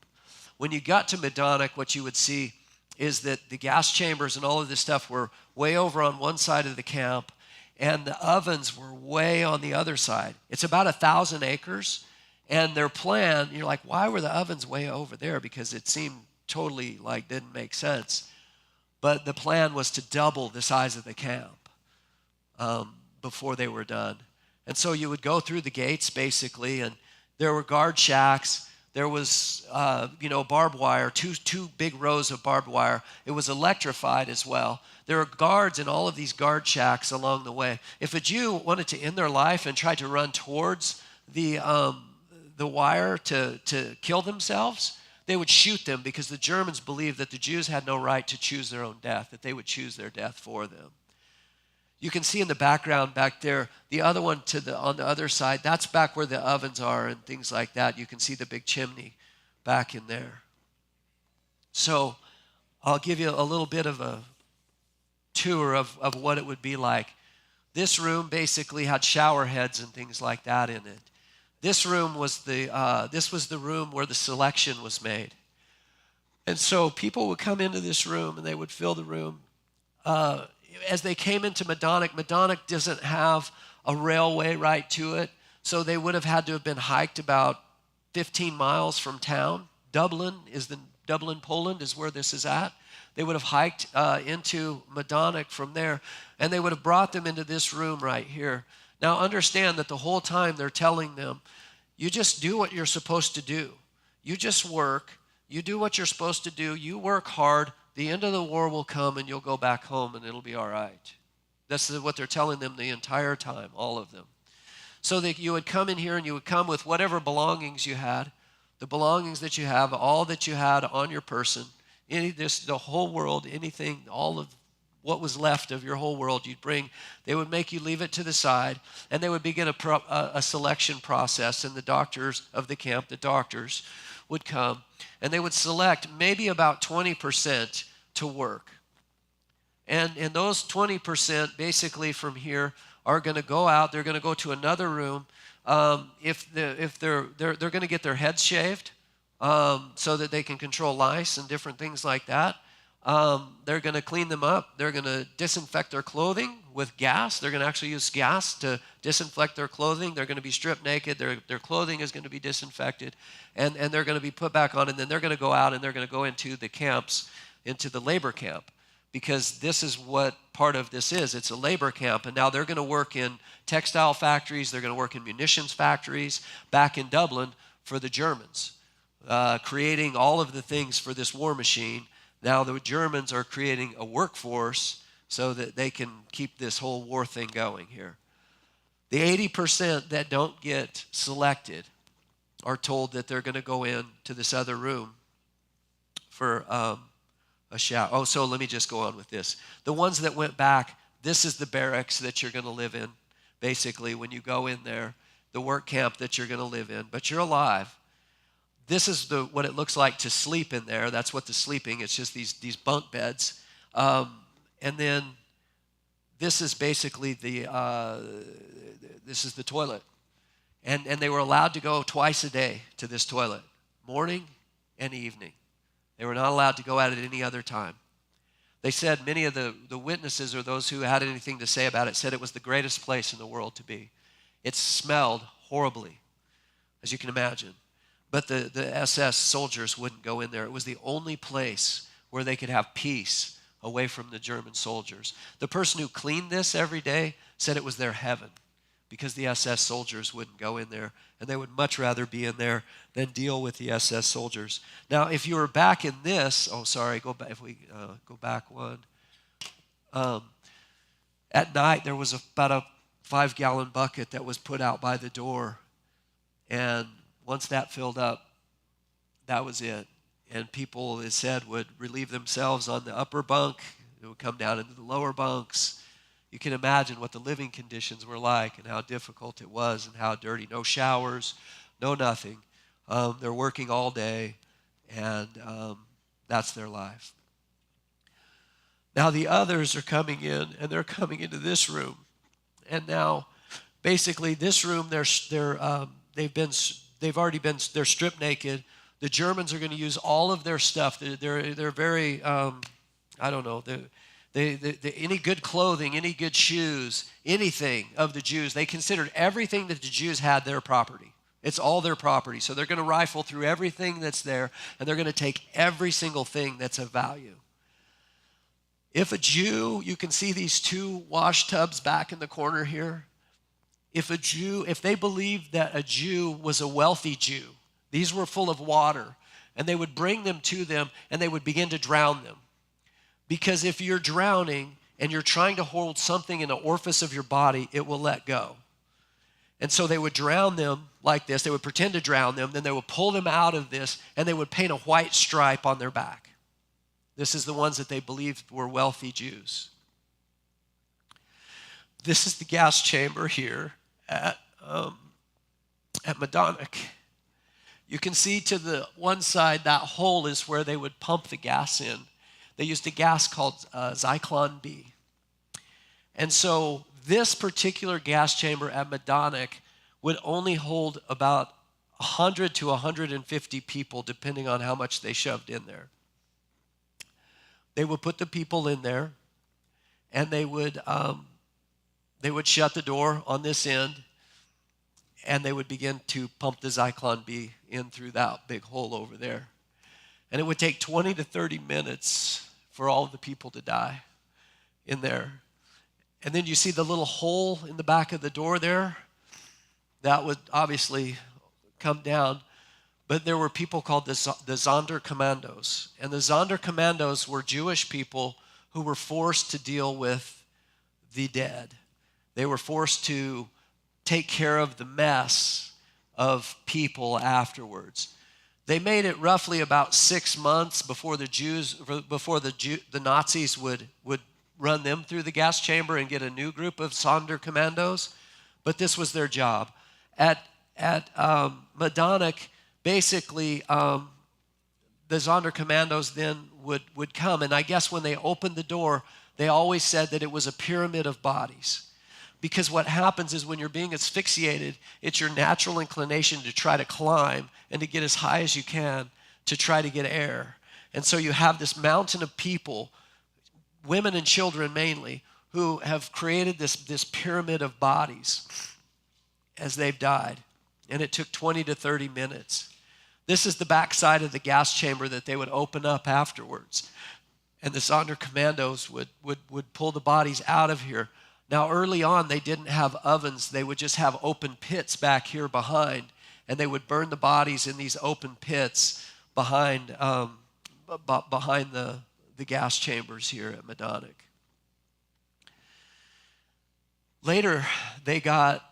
When you got to Majdanek, what you would see is that the gas chambers and all of this stuff were way over on one side of the camp, and the ovens were way on the other side. It's about 1,000 acres, and their plan, you're like, why were the ovens way over there? Because it seemed totally like didn't make sense. But the plan was to double the size of the camp before they were done. And so you would go through the gates, basically, and there were guard shacks. There was, barbed wire, two big rows of barbed wire. It was electrified as well. There were guards in all of these guard shacks along the way. If a Jew wanted to end their life and tried to run towards the wire to kill themselves, they would shoot them because the Germans believed that the Jews had no right to choose their own death, that they would choose their death for them. You can see in the background back there, the other one on the other side, that's back where the ovens are and things like that. You can see the big chimney back in there. So I'll give you a little bit of a tour of what it would be like. This room basically had shower heads and things like that in it. This room was the room where the selection was made. And so people would come into this room and they would fill the room. As they came into Madonic doesn't have a railway right to it, so they would have had to have been hiked about 15 miles from town. Dublin, Poland is where this is at. They would have hiked into Madonic from there, and they would have brought them into this room right here. Now understand that the whole time they're telling them, you just do what you're supposed to do. You just work. You do what you're supposed to do. You work hard. The end of the war will come and you'll go back home and it'll be all right. That's what they're telling them the entire time, all of them. So that you would come in here and you would come with whatever belongings you had, the belongings that you have, all that you had on your person, the whole world, anything, all of what was left of your whole world you'd bring. They would make you leave it to the side, and they would begin a selection process, and the doctors of the camp, the doctors, would come, and they would select maybe about 20% to work. And those 20% basically from here are going to go out. They're going to go to another room. If they're going to get their heads shaved so that they can control lice and different things like that. They're going to clean them up. They're going to disinfect their clothing with gas. They're going to actually use gas to disinfect their clothing. They're going to be stripped naked. Their clothing is going to be disinfected, and they're going to be put back on, and then they're going to go out and they're going to go into the camps, into the labor camp, because this is what part of this is. It's a labor camp, and now they're going to work in textile factories. They're going to work in munitions factories back in Dublin for the Germans, creating all of the things for this war machine. Now the Germans are creating a workforce so that they can keep this whole war thing going here. The 80% that don't get selected are told that they're going to go in to this other room for a shower. Oh, so let me just go on with this. The ones that went back, this is the barracks that you're going to live in, basically, when you go in there, the work camp that you're going to live in. But you're alive. This is what it looks like to sleep in there. That's what the sleeping, it's just these bunk beds. And then this is basically this is the toilet. And they were allowed to go twice a day to this toilet, morning and evening. They were not allowed to go at it any other time. They said, many of the witnesses or those who had anything to say about it said it was the greatest place in the world to be. It smelled horribly, as you can imagine. But the SS soldiers wouldn't go in there. It was the only place where they could have peace away from the German soldiers. The person who cleaned this every day said it was their heaven because the SS soldiers wouldn't go in there, and they would much rather be in there than deal with the SS soldiers. Now, if you were back in this, go back. If we go back one. At night, there was about a 5-gallon bucket that was put out by the door, and once that filled up, that was it. And people, it said, would relieve themselves on the upper bunk. It would come down into the lower bunks. You can imagine what the living conditions were like and how difficult it was and how dirty. No showers, no nothing. They're working all day, and that's their life. Now the others are coming in, and they're coming into this room. And now, basically, this room, they're stripped naked. The Germans are going to use all of their stuff. They're very, any good clothing, any good shoes, anything of the Jews. They considered everything that the Jews had their property. It's all their property. So they're going to rifle through everything that's there, and they're going to take every single thing that's of value. If a Jew, you can see these 2 wash tubs back in the corner here. If they believed that a Jew was a wealthy Jew, these were full of water, and they would bring them to them, and they would begin to drown them. Because if you're drowning and you're trying to hold something in the orifice of your body, it will let go. And so they would drown them like this. They would pretend to drown them, then they would pull them out of this, and they would paint a white stripe on their back. This is the ones that they believed were wealthy Jews. This is the gas chamber here at Medonic. You can see to the one side, that hole is where they would pump the gas in. They used a gas called Zyklon B. And so this particular gas chamber at Medonic would only hold about 100 to 150 people, depending on how much they shoved in there. They would put the people in there, and they would shut the door on this end, and they would begin to pump the Zyklon B in through that big hole over there. And it would take 20 to 30 minutes for all of the people to die in there. And then you see the little hole in the back of the door there. That would obviously come down. But there were people called the Sonderkommandos. And the Sonderkommandos were Jewish people who were forced to deal with the dead. They were forced to take care of the mess of people afterwards. They made it roughly about 6 months before the Nazis would run them through the gas chamber and get a new group of Sonderkommandos. But this was their job. At Medonic, basically, the Sonderkommandos then would come. And I guess when they opened the door, they always said that it was a pyramid of bodies. Because what happens is when you're being asphyxiated, it's your natural inclination to try to climb and to get as high as you can to try to get air. And so you have this mountain of people, women and children mainly, who have created this pyramid of bodies as they've died. And it took 20 to 30 minutes. This is the backside of the gas chamber that they would open up afterwards. And the Sonderkommandos would pull the bodies out of here. Now, early on, they didn't have ovens. They would just have open pits back here behind, and they would burn the bodies in these open pits behind the gas chambers here at Medonic. Later, they got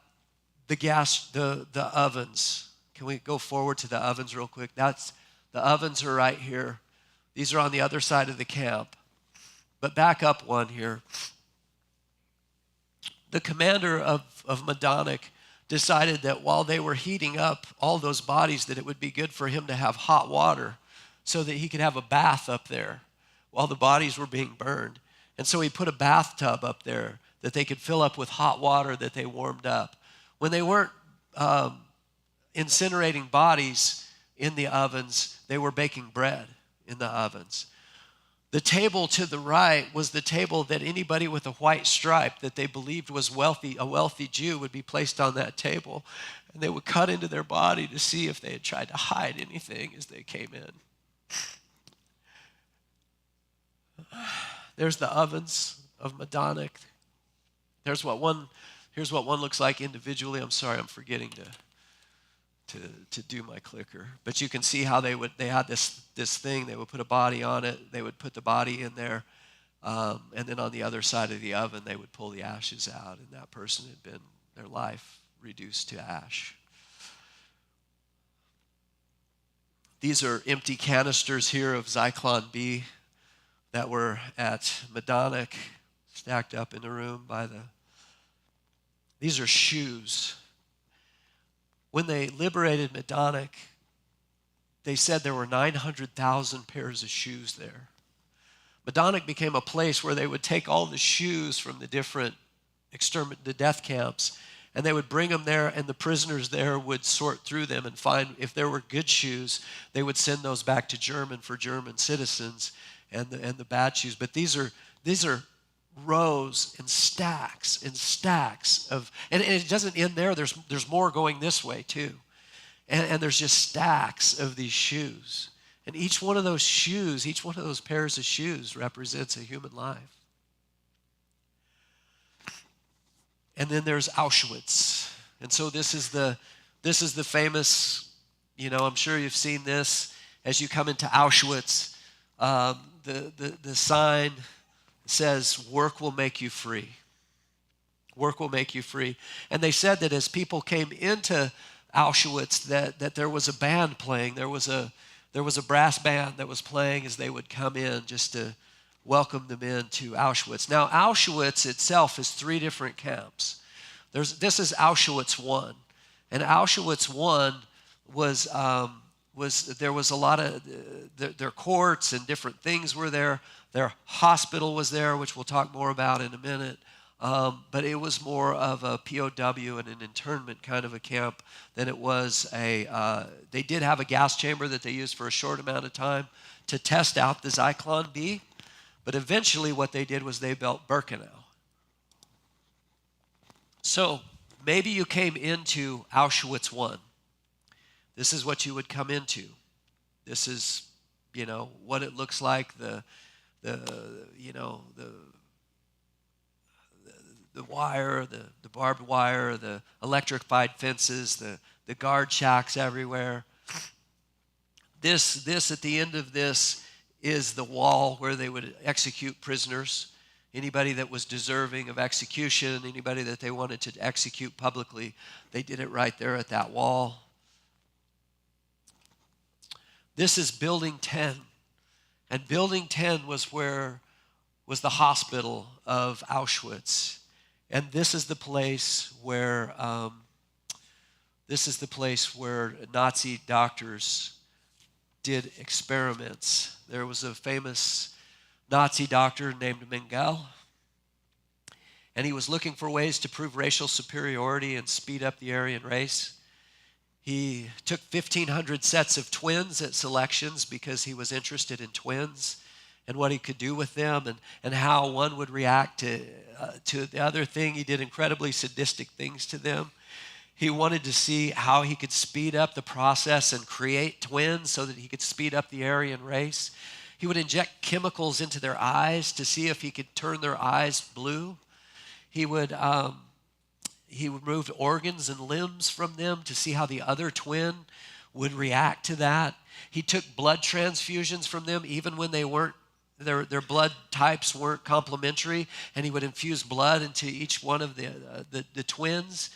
the ovens. Can we go forward to the ovens real quick? The ovens are right here. These are on the other side of the camp. But back up one here. The commander of Medonic decided that while they were heating up all those bodies, that it would be good for him to have hot water so that he could have a bath up there while the bodies were being burned. And so he put a bathtub up there that they could fill up with hot water that they warmed up. When they weren't incinerating bodies in the ovens, they were baking bread in the ovens. The table to the right was the table that anybody with a white stripe that they believed was wealthy, a wealthy Jew, would be placed on that table. And they would cut into their body to see if they had tried to hide anything as they came in. There's the ovens of Medonic. Here's what one looks like individually. I'm sorry, I'm forgetting to do my clicker. But you can see how they had this thing. They would put a body on it. They would put the body in there. And then on the other side of the oven, they would pull the ashes out. And that person had been, their life reduced to ash. These are empty canisters here of Zyklon B that were at Medonic, stacked up in the room these are shoes. When they liberated Medonic, they said there were 900,000 pairs of shoes there. Medonic became a place where they would take all the shoes from the different the death camps, and they would bring them there, and the prisoners there would sort through them and find if there were good shoes, they would send those back to German for German citizens, and the bad shoes. But these are rows and stacks of, and it doesn't end there. There's more going this way too, and there's just stacks of these shoes, and each one of those pairs of shoes represents a human life. And then there's Auschwitz, and so this is the famous, I'm sure you've seen this as you come into Auschwitz. The sign says, "Work will make you free." Work will make you free. And they said that as people came into Auschwitz, that there was a band playing. There was a brass band that was playing as they would come in, just to welcomed them into Auschwitz. Now, Auschwitz itself is 3 different camps. This is Auschwitz I. And Auschwitz I there was a lot of, their courts and different things were there. Their hospital was there, which we'll talk more about in a minute. But it was more of a POW and an internment kind of a camp than it was they did have a gas chamber that they used for a short amount of time to test out the Zyklon B. But eventually what they did was they built Birkenau. So maybe you came into Auschwitz I. This is what you would come into. This is, what it looks like, the wire, the barbed wire, the electrified fences, the guard shacks everywhere. This at the end of this is the wall where they would execute prisoners. Anybody that was deserving of execution, anybody that they wanted to execute publicly, they did it right there at that wall. This is Building 10. And Building 10 was the hospital of Auschwitz. And this is the place where Nazi doctors did experiments. There was a famous Nazi doctor named Mengele, and he was looking for ways to prove racial superiority and speed up the Aryan race. He took 1,500 sets of twins at selections because he was interested in twins and what he could do with them and how one would react to the other thing. He did incredibly sadistic things to them. He wanted to see how he could speed up the process and create twins so that he could speed up the Aryan race. He would inject chemicals into their eyes to see if he could turn their eyes blue. He would remove organs and limbs from them to see how the other twin would react to that. He took blood transfusions from them even when they weren't, their blood types weren't complementary, and he would infuse blood into each one of the twins.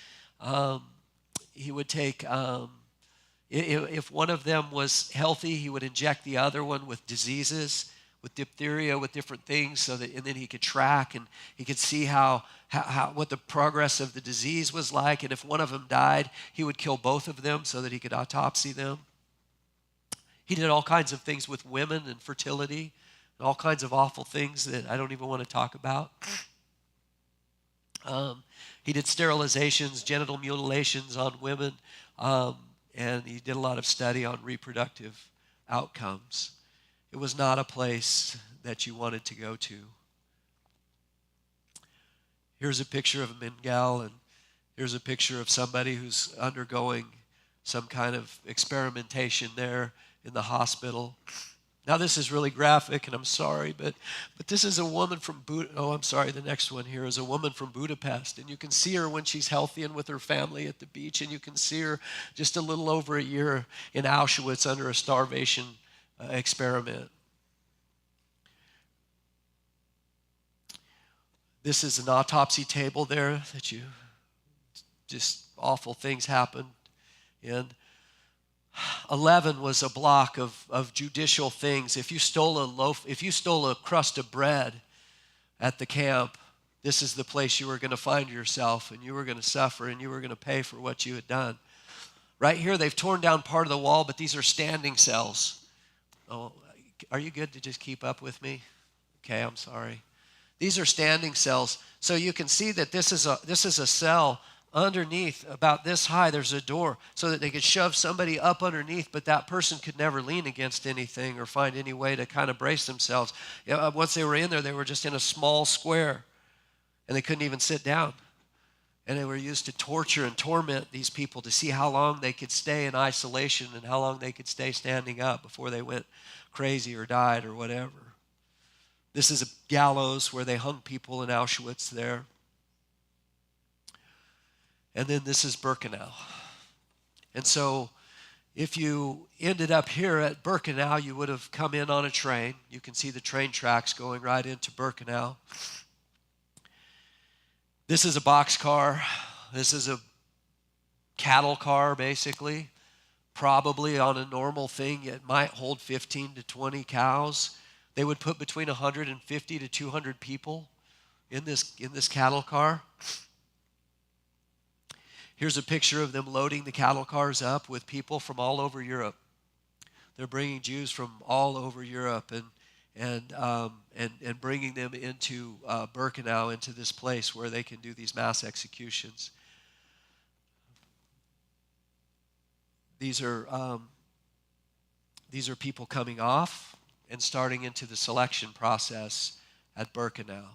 He would take, if one of them was healthy, he would inject the other one with diseases, with diphtheria, with different things, and then he could track and he could see what the progress of the disease was like. And if one of them died, he would kill both of them so that he could autopsy them. He did all kinds of things with women and fertility, and all kinds of awful things that I don't even want to talk about. He did sterilizations, genital mutilations on women, and he did a lot of study on reproductive outcomes. It was not a place that you wanted to go to. Here's a picture of Mengele, and here's a picture of somebody who's undergoing some kind of experimentation there in the hospital. Now this is really graphic, and I'm sorry, but this is a woman from the next one here is a woman from Budapest, and you can see her when she's healthy and with her family at the beach, and you can see her just a little over a year in Auschwitz under a starvation experiment. This is an autopsy table there that just awful things happened in. 11 was a block of judicial things. If you stole a crust of bread at the camp, this is the place you were going to find yourself, and you were going to suffer, and you were going to pay for what you had done. Right here, they've torn down part of the wall, but these are standing cells. Oh, are you good to just keep up with me? Okay, I'm sorry. These are standing cells. So you can see that this is a cell. Underneath, about this high, there's a door so that they could shove somebody up underneath, but that person could never lean against anything or find any way to kind of brace themselves. Once they were in there, they were just in a small square, and they couldn't even sit down. And they were used to torture and torment these people to see how long they could stay in isolation and how long they could stay standing up before they went crazy or died or whatever. This is a gallows where they hung people in Auschwitz there. And then this is Birkenau. And so if you ended up here at Birkenau, you would have come in on a train. You can see the train tracks going right into Birkenau. This is a boxcar. This is a cattle car, basically. Probably on a normal thing, it might hold 15 to 20 cows. They would put between 150 to 200 people in this cattle car. Here's a picture of them loading the cattle cars up with people from all over Europe. They're bringing Jews from all over Europe and bringing them into Birkenau, into this place where they can do these mass executions. These are people coming off and starting into the selection process at Birkenau.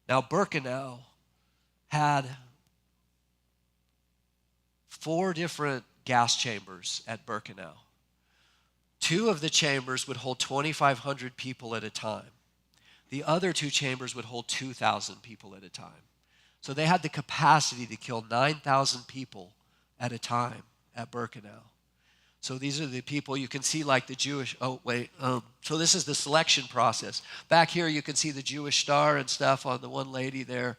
Now, Birkenau had 4 different gas chambers at Birkenau. 2 of the chambers would hold 2,500 people at a time. The other 2 chambers would hold 2,000 people at a time. So they had the capacity to kill 9,000 people at a time at Birkenau. So these are the people you can see, like the Jewish, so this is the selection process. Back here you can see the Jewish star and stuff on the one lady there.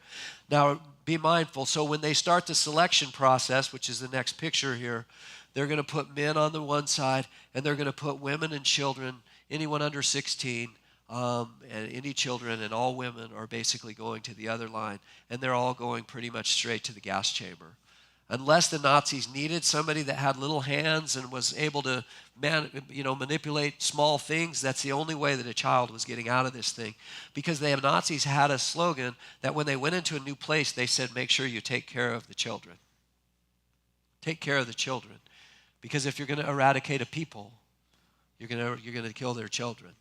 Now be mindful, so when they start the selection process, which is the next picture here, they're going to put men on the one side, and they're going to put women and children, anyone under 16, and any children, and all women are basically going to the other line, and they're all going pretty much straight to the gas chamber. Unless the Nazis needed somebody that had little hands and was able to manipulate small things, that's the only way that a child was getting out of this thing. Because the Nazis had a slogan that when they went into a new place, they said, make sure you take care of the children. Take care of the children. Because if you're going to eradicate a people, you're going to kill their children.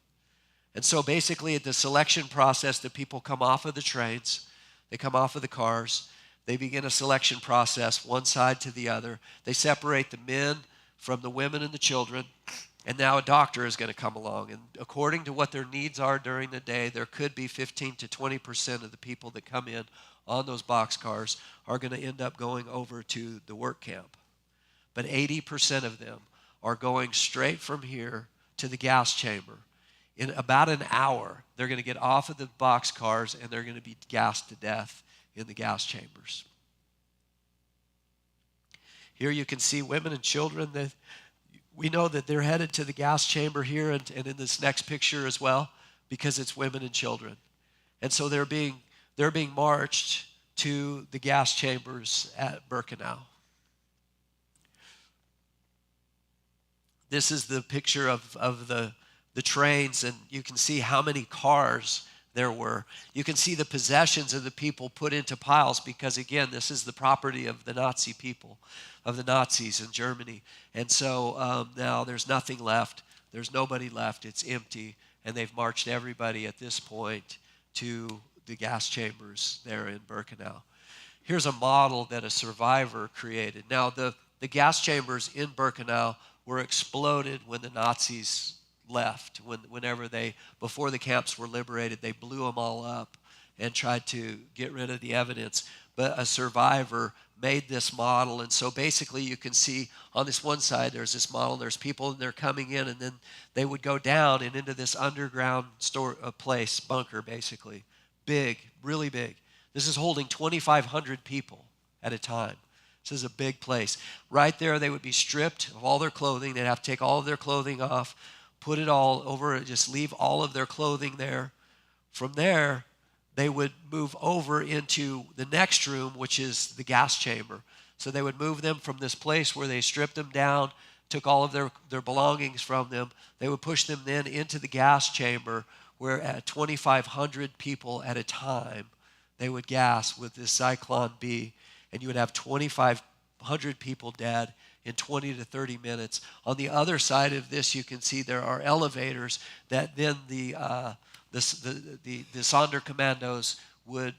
And so basically at the selection process, the people come off of the trains, they come off of the cars, they begin a selection process, one side to the other. They separate the men from the women and the children, and now a doctor is going to come along. And according to what their needs are during the day, there could be 15 to 20% of the people that come in on those boxcars are going to end up going over to the work camp. But 80% of them are going straight from here to the gas chamber. In about an hour, they're going to get off of the boxcars and they're going to be gassed to death in the gas chambers. Here you can see women and children. That we know that they're headed to the gas chamber here and in this next picture as well, because it's women and children. And so they're being marched to the gas chambers at Birkenau. This is the picture of the trains, and you can see how many cars there were. You can see the possessions of the people put into piles because, again, this is the property of the Nazi people, of the Nazis in Germany. And so now there's nothing left. There's nobody left. It's empty. And they've marched everybody at this point to the gas chambers there in Birkenau. Here's a model that a survivor created. Now, the gas chambers in Birkenau were exploded when the Nazis left. Before the camps were liberated, they blew them all up and tried to get rid of the evidence. But a survivor made this model, and so basically you can see on this one side there's this model, there's people, and they're coming in, and then they would go down and into this underground place, bunker basically. Big, really big. This is holding 2,500 people at a time. This is a big place. Right there, they would be stripped of all their clothing. They'd have to take all of their clothing off, put it all over, just leave all of their clothing there. From there, they would move over into the next room, which is the gas chamber. So they would move them from this place where they stripped them down, took all of their belongings from them. They would push them then into the gas chamber where at 2,500 people at a time, they would gas with this Zyklon B. And you would have 2,500 people dead in 20 to 30 minutes. On the other side of this, you can see there are elevators that then the Sonderkommandos would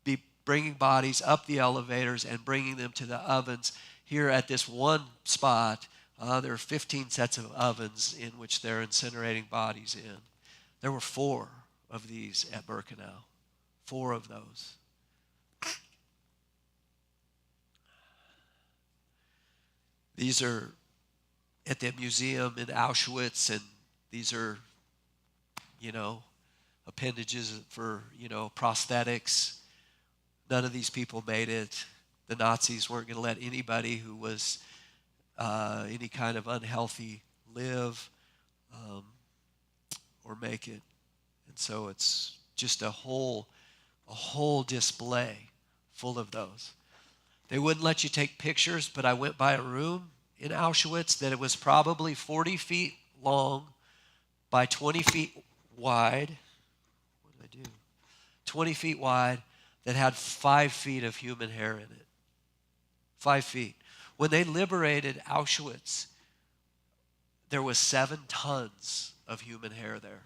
be bringing bodies up the elevators and bringing them to the ovens. Here at this one spot, there are 15 sets of ovens in which they're incinerating bodies in. There were 4 of these at Birkenau, 4 of those. These are at the museum in Auschwitz, and these are, appendages for, prosthetics. None of these people made it. The Nazis weren't going to let anybody who was any kind of unhealthy live or make it. And so it's just a whole display full of those. They wouldn't let you take pictures, but I went by a room in Auschwitz that it was probably 40 feet long by 20 feet wide. What did I do? 20 feet wide that had 5 feet of human hair in it. 5 feet. When they liberated Auschwitz, there was 7 tons of human hair there.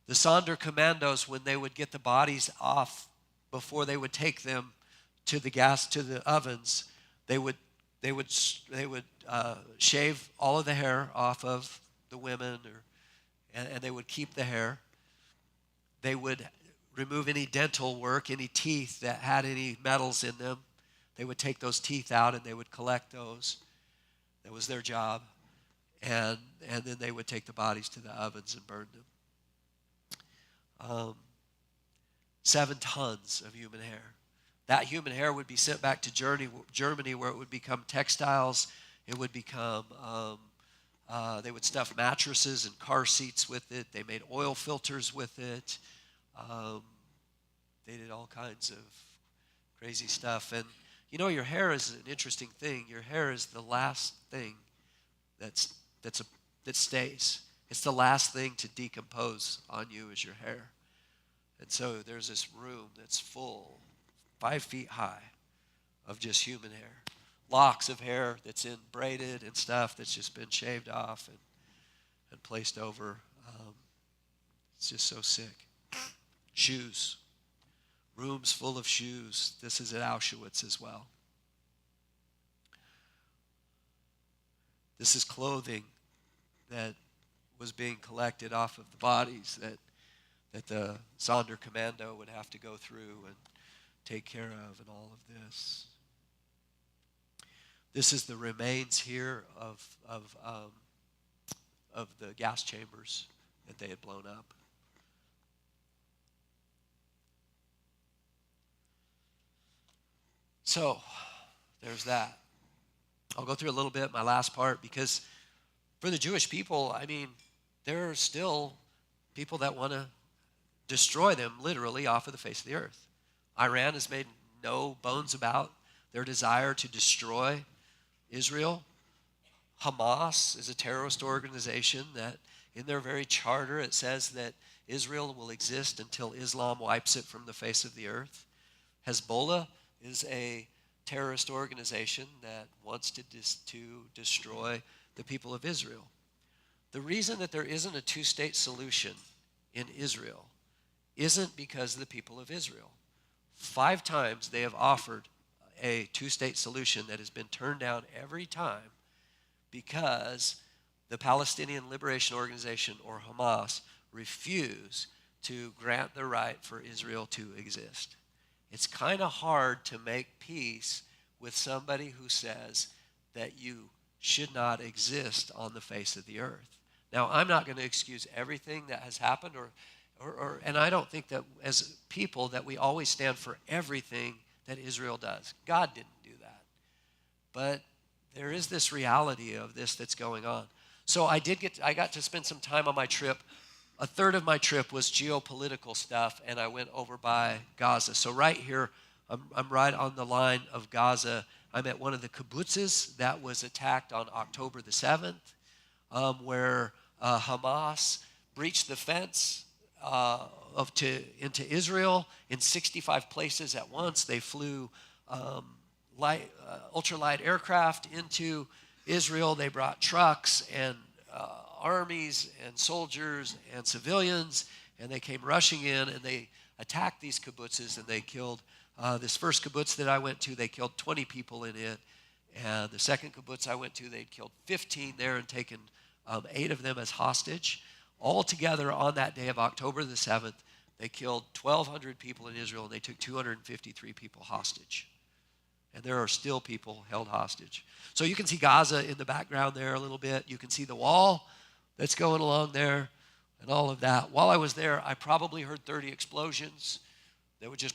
The Sonderkommandos, when they would get the bodies off before they would take them to the ovens, they would shave all of the hair off of the women, and they would keep the hair. They would remove any dental work, any teeth that had any metals in them. They would take those teeth out and they would collect those. That was their job. And then they would take the bodies to the ovens and burn them. 7 tons of human hair. That human hair would be sent back to Germany, where it would become textiles. It would become, they would stuff mattresses and car seats with it. They made oil filters with it. They did all kinds of crazy stuff. And you know, your hair is an interesting thing. Your hair is the last thing that stays. It's the last thing to decompose on you is your hair. And so there's this room that's full, 5 feet high, of just human hair. Locks of hair that's in braided and stuff that's just been shaved off and placed over. It's just so sick. Shoes. Rooms full of shoes. This is at Auschwitz as well. This is clothing that was being collected off of the bodies that the Sonderkommando would have to go through and take care of, and all of this. This is the remains here of the gas chambers that they had blown up. So, there's that. I'll go through a little bit, my last part, because for the Jewish people, I mean, there are still people that want to destroy them literally off of the face of the earth. Iran has made no bones about their desire to destroy Israel. Hamas is a terrorist organization that in their very charter it says that Israel will exist until Islam wipes it from the face of the earth. Hezbollah is a terrorist organization that wants to destroy the people of Israel. The reason that there isn't a two-state solution in Israel isn't because of the people of Israel. 5 times they have offered a two-state solution that has been turned down every time because the Palestinian Liberation Organization, or Hamas, refuse to grant the right for Israel to exist. It's kind of hard to make peace with somebody who says that you should not exist on the face of the earth. Now, I'm not going to excuse everything that has happened, and I don't think that as people that we always stand for everything that Israel does. God didn't do that. But there is this reality of this that's going on. So I got to spend some time on my trip. A third of my trip was geopolitical stuff, and I went over by Gaza. So right here, I'm right on the line of Gaza. I'm at one of the kibbutzes that was attacked on October the 7th, where Hamas breached the fence into Israel in 65 places at once. They flew ultralight aircraft into Israel. They brought trucks and armies and soldiers and civilians, and they came rushing in, and they attacked these kibbutzes, and they killed this first kibbutz that I went to. They killed 20 people in it, and the second kibbutz I went to, they'd killed 15 there and taken 8 of them as hostage. All together on that day of October the 7th, they killed 1,200 people in Israel, and they took 253 people hostage. And there are still people held hostage. So you can see Gaza in the background there a little bit. You can see the wall that's going along there and all of that. While I was there, I probably heard 30 explosions. They would just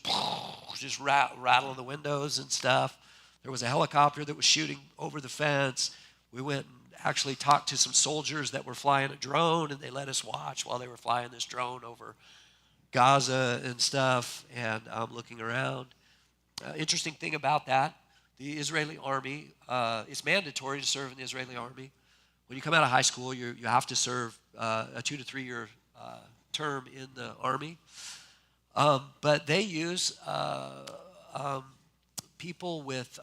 rattle the windows and stuff. There was a helicopter that was shooting over the fence. We went and actually talked to some soldiers that were flying a drone, and they let us watch while they were flying this drone over Gaza and stuff, and looking around. Interesting thing about that, the Israeli army, it's mandatory to serve in the Israeli army. When you come out of high school, you have to serve a 2 to 3 year term in the army. But they use people with,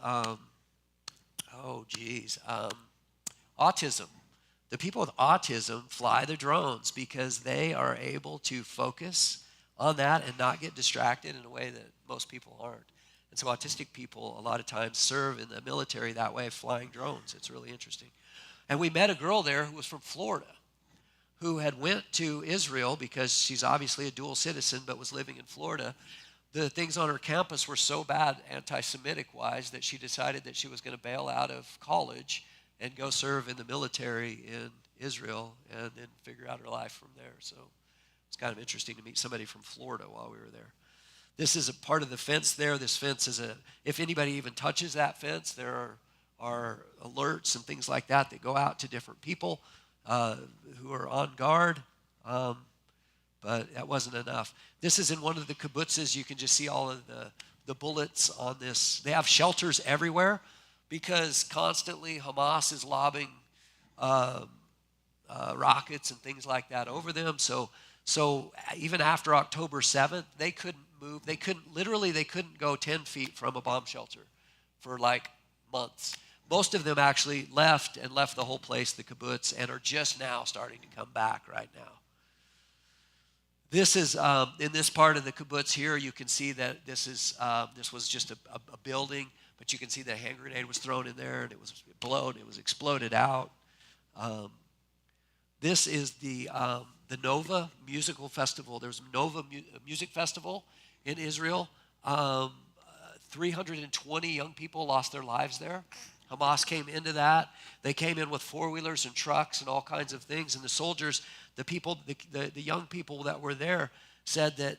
autism. The people with autism fly the drones because they are able to focus on that and not get distracted in a way that most people aren't. And so autistic people a lot of times serve in the military that way, flying drones. It's really interesting. And we met a girl there who was from Florida, who had went to Israel because she's obviously a dual citizen but was living in Florida. The things on her campus were so bad, anti-Semitic wise, that she decided that she was going to bail out of college and go serve in the military in Israel and then figure out her life from there. So it's kind of interesting to meet somebody from Florida while we were there. This is a part of the fence there. This fence is if anybody even touches that fence, there are alerts and things like that that go out to different people who are on guard. But that wasn't enough. This is in one of the kibbutzes. You can just see all of the bullets on this. They have shelters everywhere because constantly Hamas is lobbing rockets and things like that over them. So even after October 7th, they couldn't move. They couldn't go 10 feet from a bomb shelter for like months. Most of them actually left the whole place, the kibbutz, and are just now starting to come back right now. This is, in this part of the kibbutz here, you can see that this was just a building, but you can see the hand grenade was thrown in there, and it was blown, it was exploded out. This is the Nova Musical Festival. There's a Nova Music Festival in Israel. 320 young people lost their lives there. Hamas came into that. They came in with four-wheelers and trucks and all kinds of things. And the soldiers, the young people that were there said that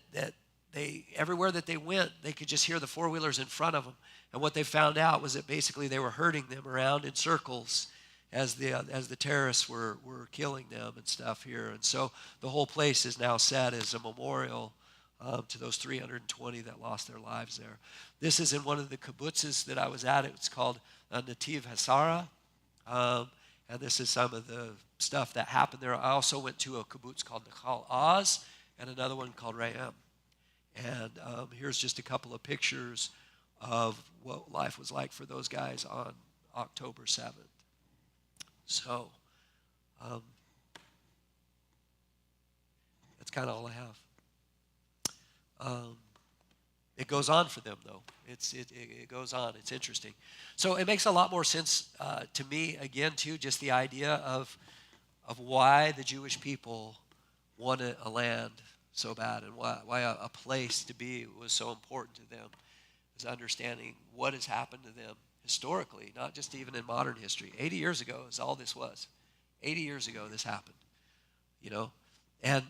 they, everywhere that they went, they could just hear the four-wheelers in front of them. And what they found out was that basically they were herding them around in circles as the terrorists were killing them and stuff here. And so the whole place is now set as a memorial to those 320 that lost their lives there. This is in one of the kibbutzes that I was at. It's called Nativ Hasara. And this is some of the stuff that happened there. I also went to a kibbutz called Nechal Oz and another one called Re'em. And here's just a couple of pictures of what life was like for those guys on October 7th. So that's kind of all I have. It goes on for them, though. It goes on. It's interesting. So it makes a lot more sense to me, again, too, just the idea of why the Jewish people wanted a land so bad and why a place to be was so important to them, is understanding what has happened to them historically, not just even in modern history. 80 years ago is all this was. 80 years ago this happened, you know. And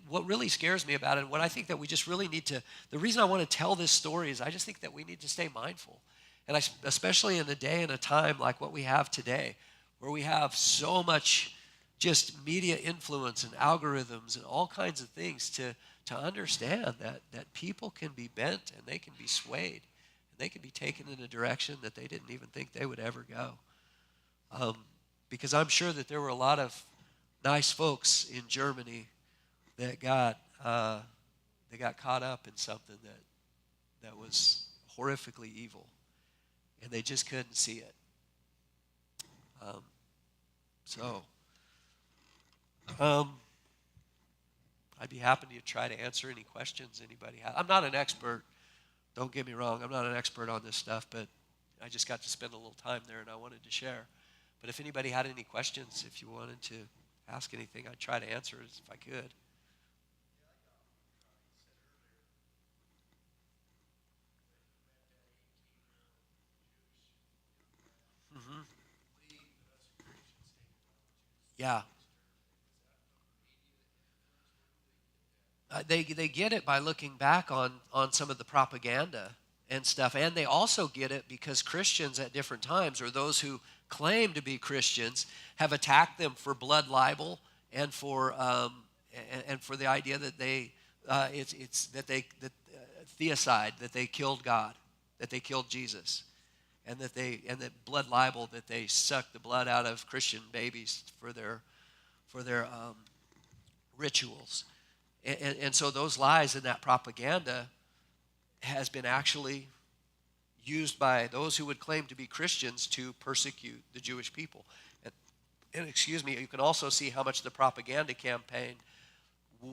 what really scares me about it, what I think that we just really need to, the reason I want to tell this story is I just think that we need to stay mindful. And especially in a day and a time like what we have today, where we have so much just media influence and algorithms and all kinds of things to understand that people can be bent and they can be swayed. And they can be taken in a direction that they didn't even think they would ever go. Because I'm sure that there were a lot of nice folks in Germany that got caught up in something that was horrifically evil, and they just couldn't see it. I'd be happy to try to answer any questions anybody has. I'm not an expert. Don't get me wrong. I'm not an expert on this stuff, but I just got to spend a little time there, and I wanted to share. But if anybody had any questions, if you wanted to ask anything, I'd try to answer it if I could. Mm-hmm. Yeah. They get it by looking back on some of the propaganda and stuff. And they also get it because Christians at different times, or those who claim to be Christians, have attacked them for blood libel and for the idea that it's that theocide, that they killed God, that they killed Jesus, and that blood libel, that they sucked the blood out of Christian babies for their rituals. And so those lies and that propaganda has been actually used by those who would claim to be Christians to persecute the Jewish people. And excuse me, you can also see how much the propaganda campaign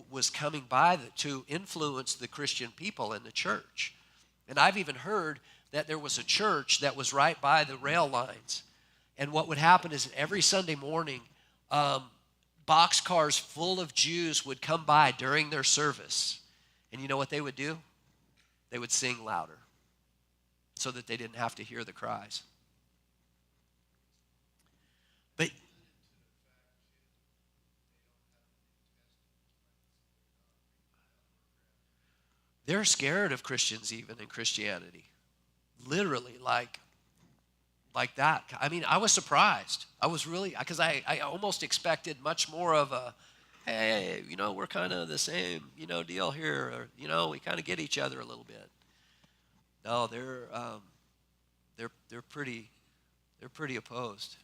was coming by to influence the Christian people in the church. And I've even heard that there was a church that was right by the rail lines. And what would happen is every Sunday morning, boxcars full of Jews would come by during their service. And you know what they would do? They would sing louder so that they didn't have to hear the cries. But they're scared of Christians even in Christianity. Literally, like that. I mean, I was surprised. I was really, because I almost expected much more of a, hey, we're kind of the same, deal here. Or, we kind of get each other a little bit. No, they're pretty opposed.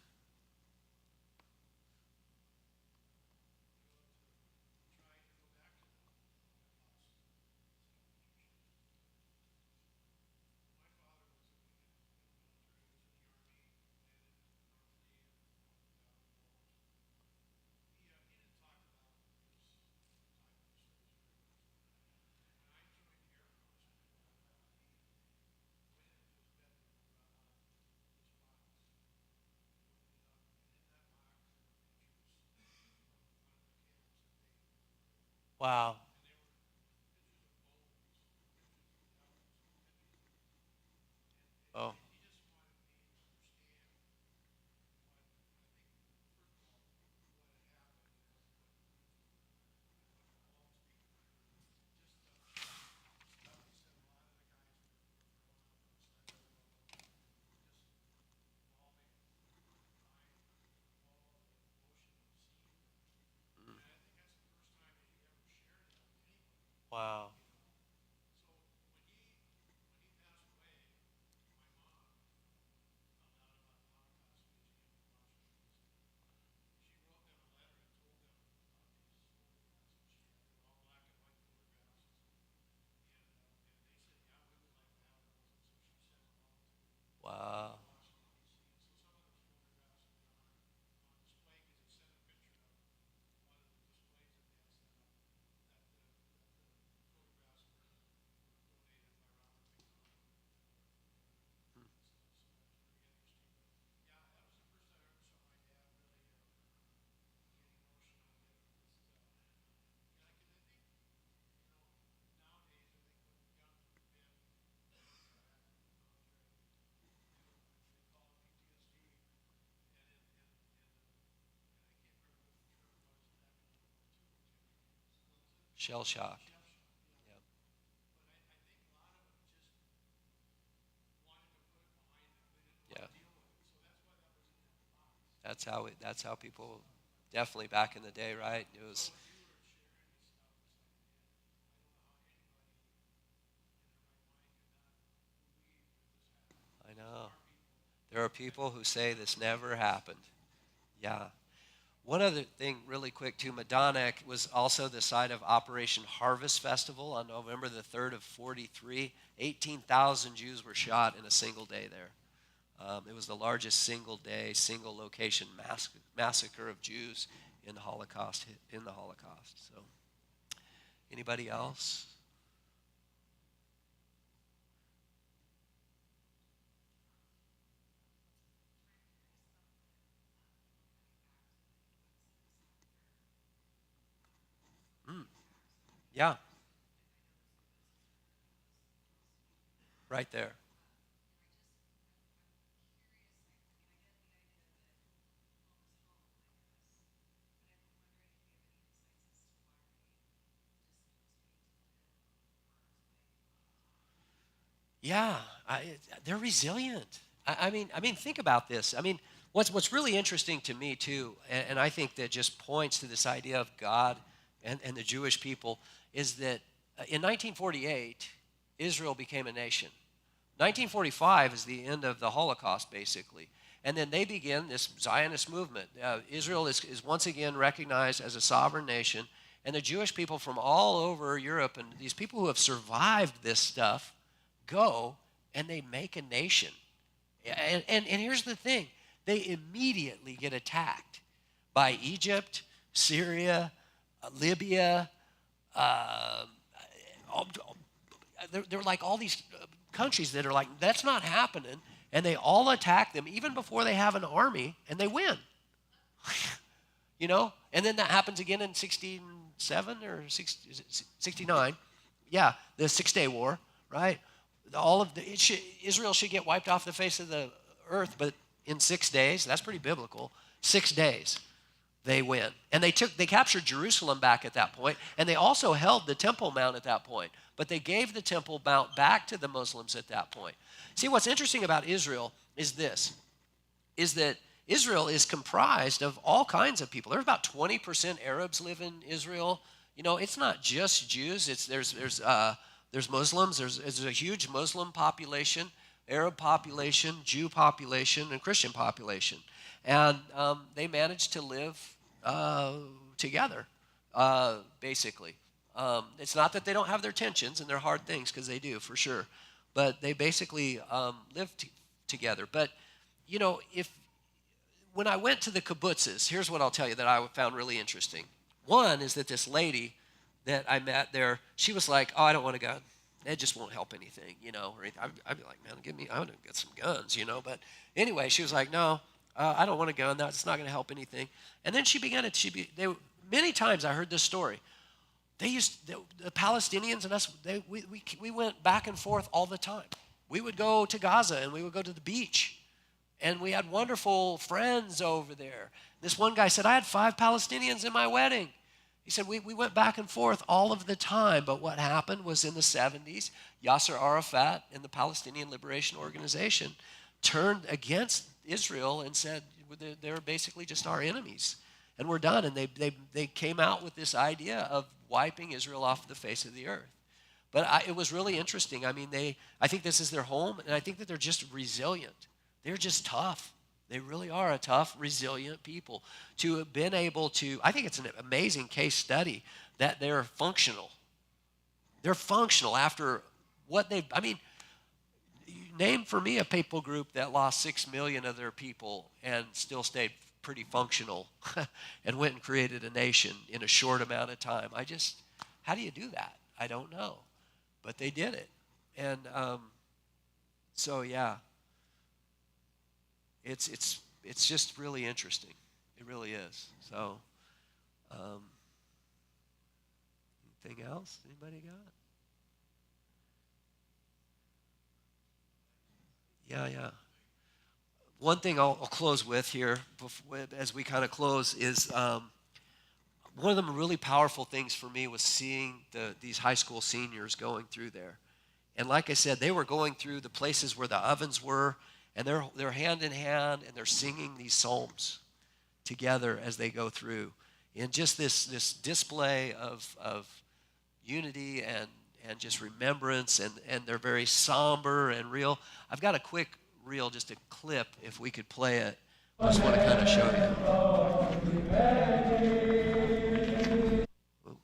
Wow. Oh, wow. Wow. Shell shocked. Yep. Yeah. That's how people definitely back in the day, right? It was. I know. There are people who say this never happened. Yeah. One other thing, really quick, too. Madonna was also the site of Operation Harvest Festival on November the 3rd of 43. 18,000 Jews were shot in a single day there. It was the largest single day, single location massacre of Jews in the Holocaust. So, anybody else? Mm, yeah, right there. Yeah, they're resilient. I mean, think about this. I mean, what's really interesting to me too, and I think that just points to this idea of God and the Jewish people, is that in 1948, Israel became a nation. 1945 is the end of the Holocaust, basically. And then they begin this Zionist movement. Israel is once again recognized as a sovereign nation. And the Jewish people from all over Europe and these people who have survived this stuff go and they make a nation. And here's the thing, they immediately get attacked by Egypt, Syria, Libya. Uh, they're like all these countries that are like, that's not happening. And they all attack them even before they have an army, and they win. You know? And then that happens again in 67 or 69. Yeah, the Six-Day War, right? Israel should get wiped off the face of the earth, but in 6 days, that's pretty biblical. 6 days, they win. And they captured Jerusalem back at that point, and they also held the Temple Mount at that point. But they gave the Temple Mount back to the Muslims at that point. See, what's interesting about Israel is that Israel is comprised of all kinds of people. There's about 20% Arabs live in Israel. You know, it's not just Jews. There's Muslims. There's a huge Muslim population, Arab population, Jew population, and Christian population. And they managed to live together, basically. It's not that they don't have their tensions and their hard things, because they do, for sure. But they basically live together. But, you know, when I went to the kibbutzes, here's what I'll tell you that I found really interesting. One is that this lady that I met there, she was like, oh, I don't want a gun. It just won't help anything, you know. I'd be like, man, I want to get some guns, you know. But anyway, she was like, no, I don't want a gun. That's not going to help anything. And then she began to, many times I heard this story. The Palestinians and us, we went back and forth all the time. We would go to Gaza and we would go to the beach. And we had wonderful friends over there. This one guy said, I had 5 Palestinians in my wedding. He said, we went back and forth all of the time. But what happened was in the 70s, Yasser Arafat and the Palestinian Liberation Organization turned against Israel and said, they're basically just our enemies. And we're done. And they came out with this idea of wiping Israel off the face of the earth. But it was really interesting. I mean, I think this is their home, and I think that they're just resilient. They're just tough. They really are a tough, resilient people. To have been able to, I think it's an amazing case study that they're functional. They're functional after what name for me a people group that lost 6 million of their people and still stayed pretty functional and went and created a nation in a short amount of time. How do you do that? I don't know. But they did it. And so, yeah. It's just really interesting. It really is. So, anything else? Anybody got? Yeah. One thing I'll close with here, as we kind of close, is one of the really powerful things for me was seeing these high school seniors going through there. And like I said, they were going through the places where the ovens were, and they're hand in hand, and they're singing these psalms together as they go through. And just this display of unity and just remembrance, and they're very somber and real. I've got a quick reel, just a clip, if we could play it. I just want to kind of show you. Ooh,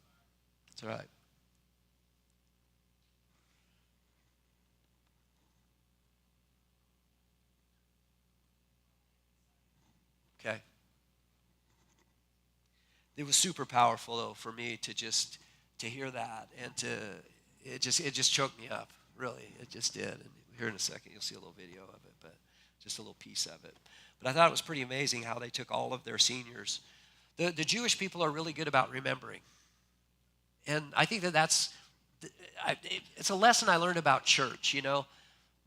that's all right. Okay. It was super powerful, though, for me to hear that, and it just choked me up, really. It just did. And here in a second, you'll see a little video of it, but just a little piece of it. But I thought it was pretty amazing how they took all of their seniors. The Jewish people are really good about remembering. And I think it's a lesson I learned about church, you know.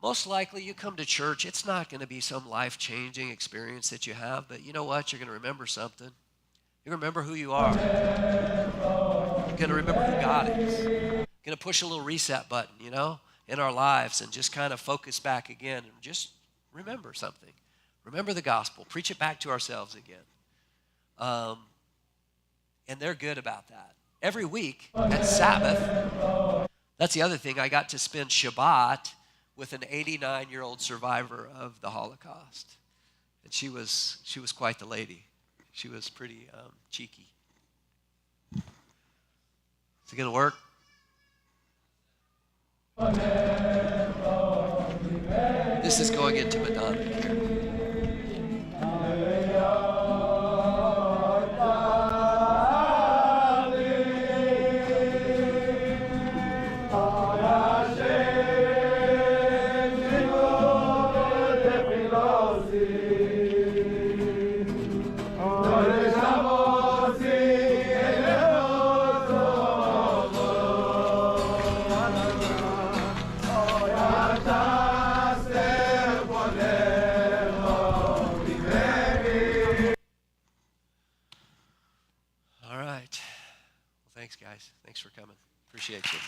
Most likely you come to church, it's not going to be some life-changing experience that you have, but you know what? You're going to remember something. You're going to remember who you are. You're going to remember who God is. You're going to push a little reset button, you know. in our lives and just kind of focus back again and just remember something. Remember the gospel. Preach it back to ourselves again. And they're good about that. Every week at Sabbath, that's the other thing. I got to spend Shabbat with an 89-year-old survivor of the Holocaust. And she was quite the lady. She was pretty cheeky. Is it going to work? This is going into Madonna here. All right. Well, thanks, guys. Thanks for coming. Appreciate you.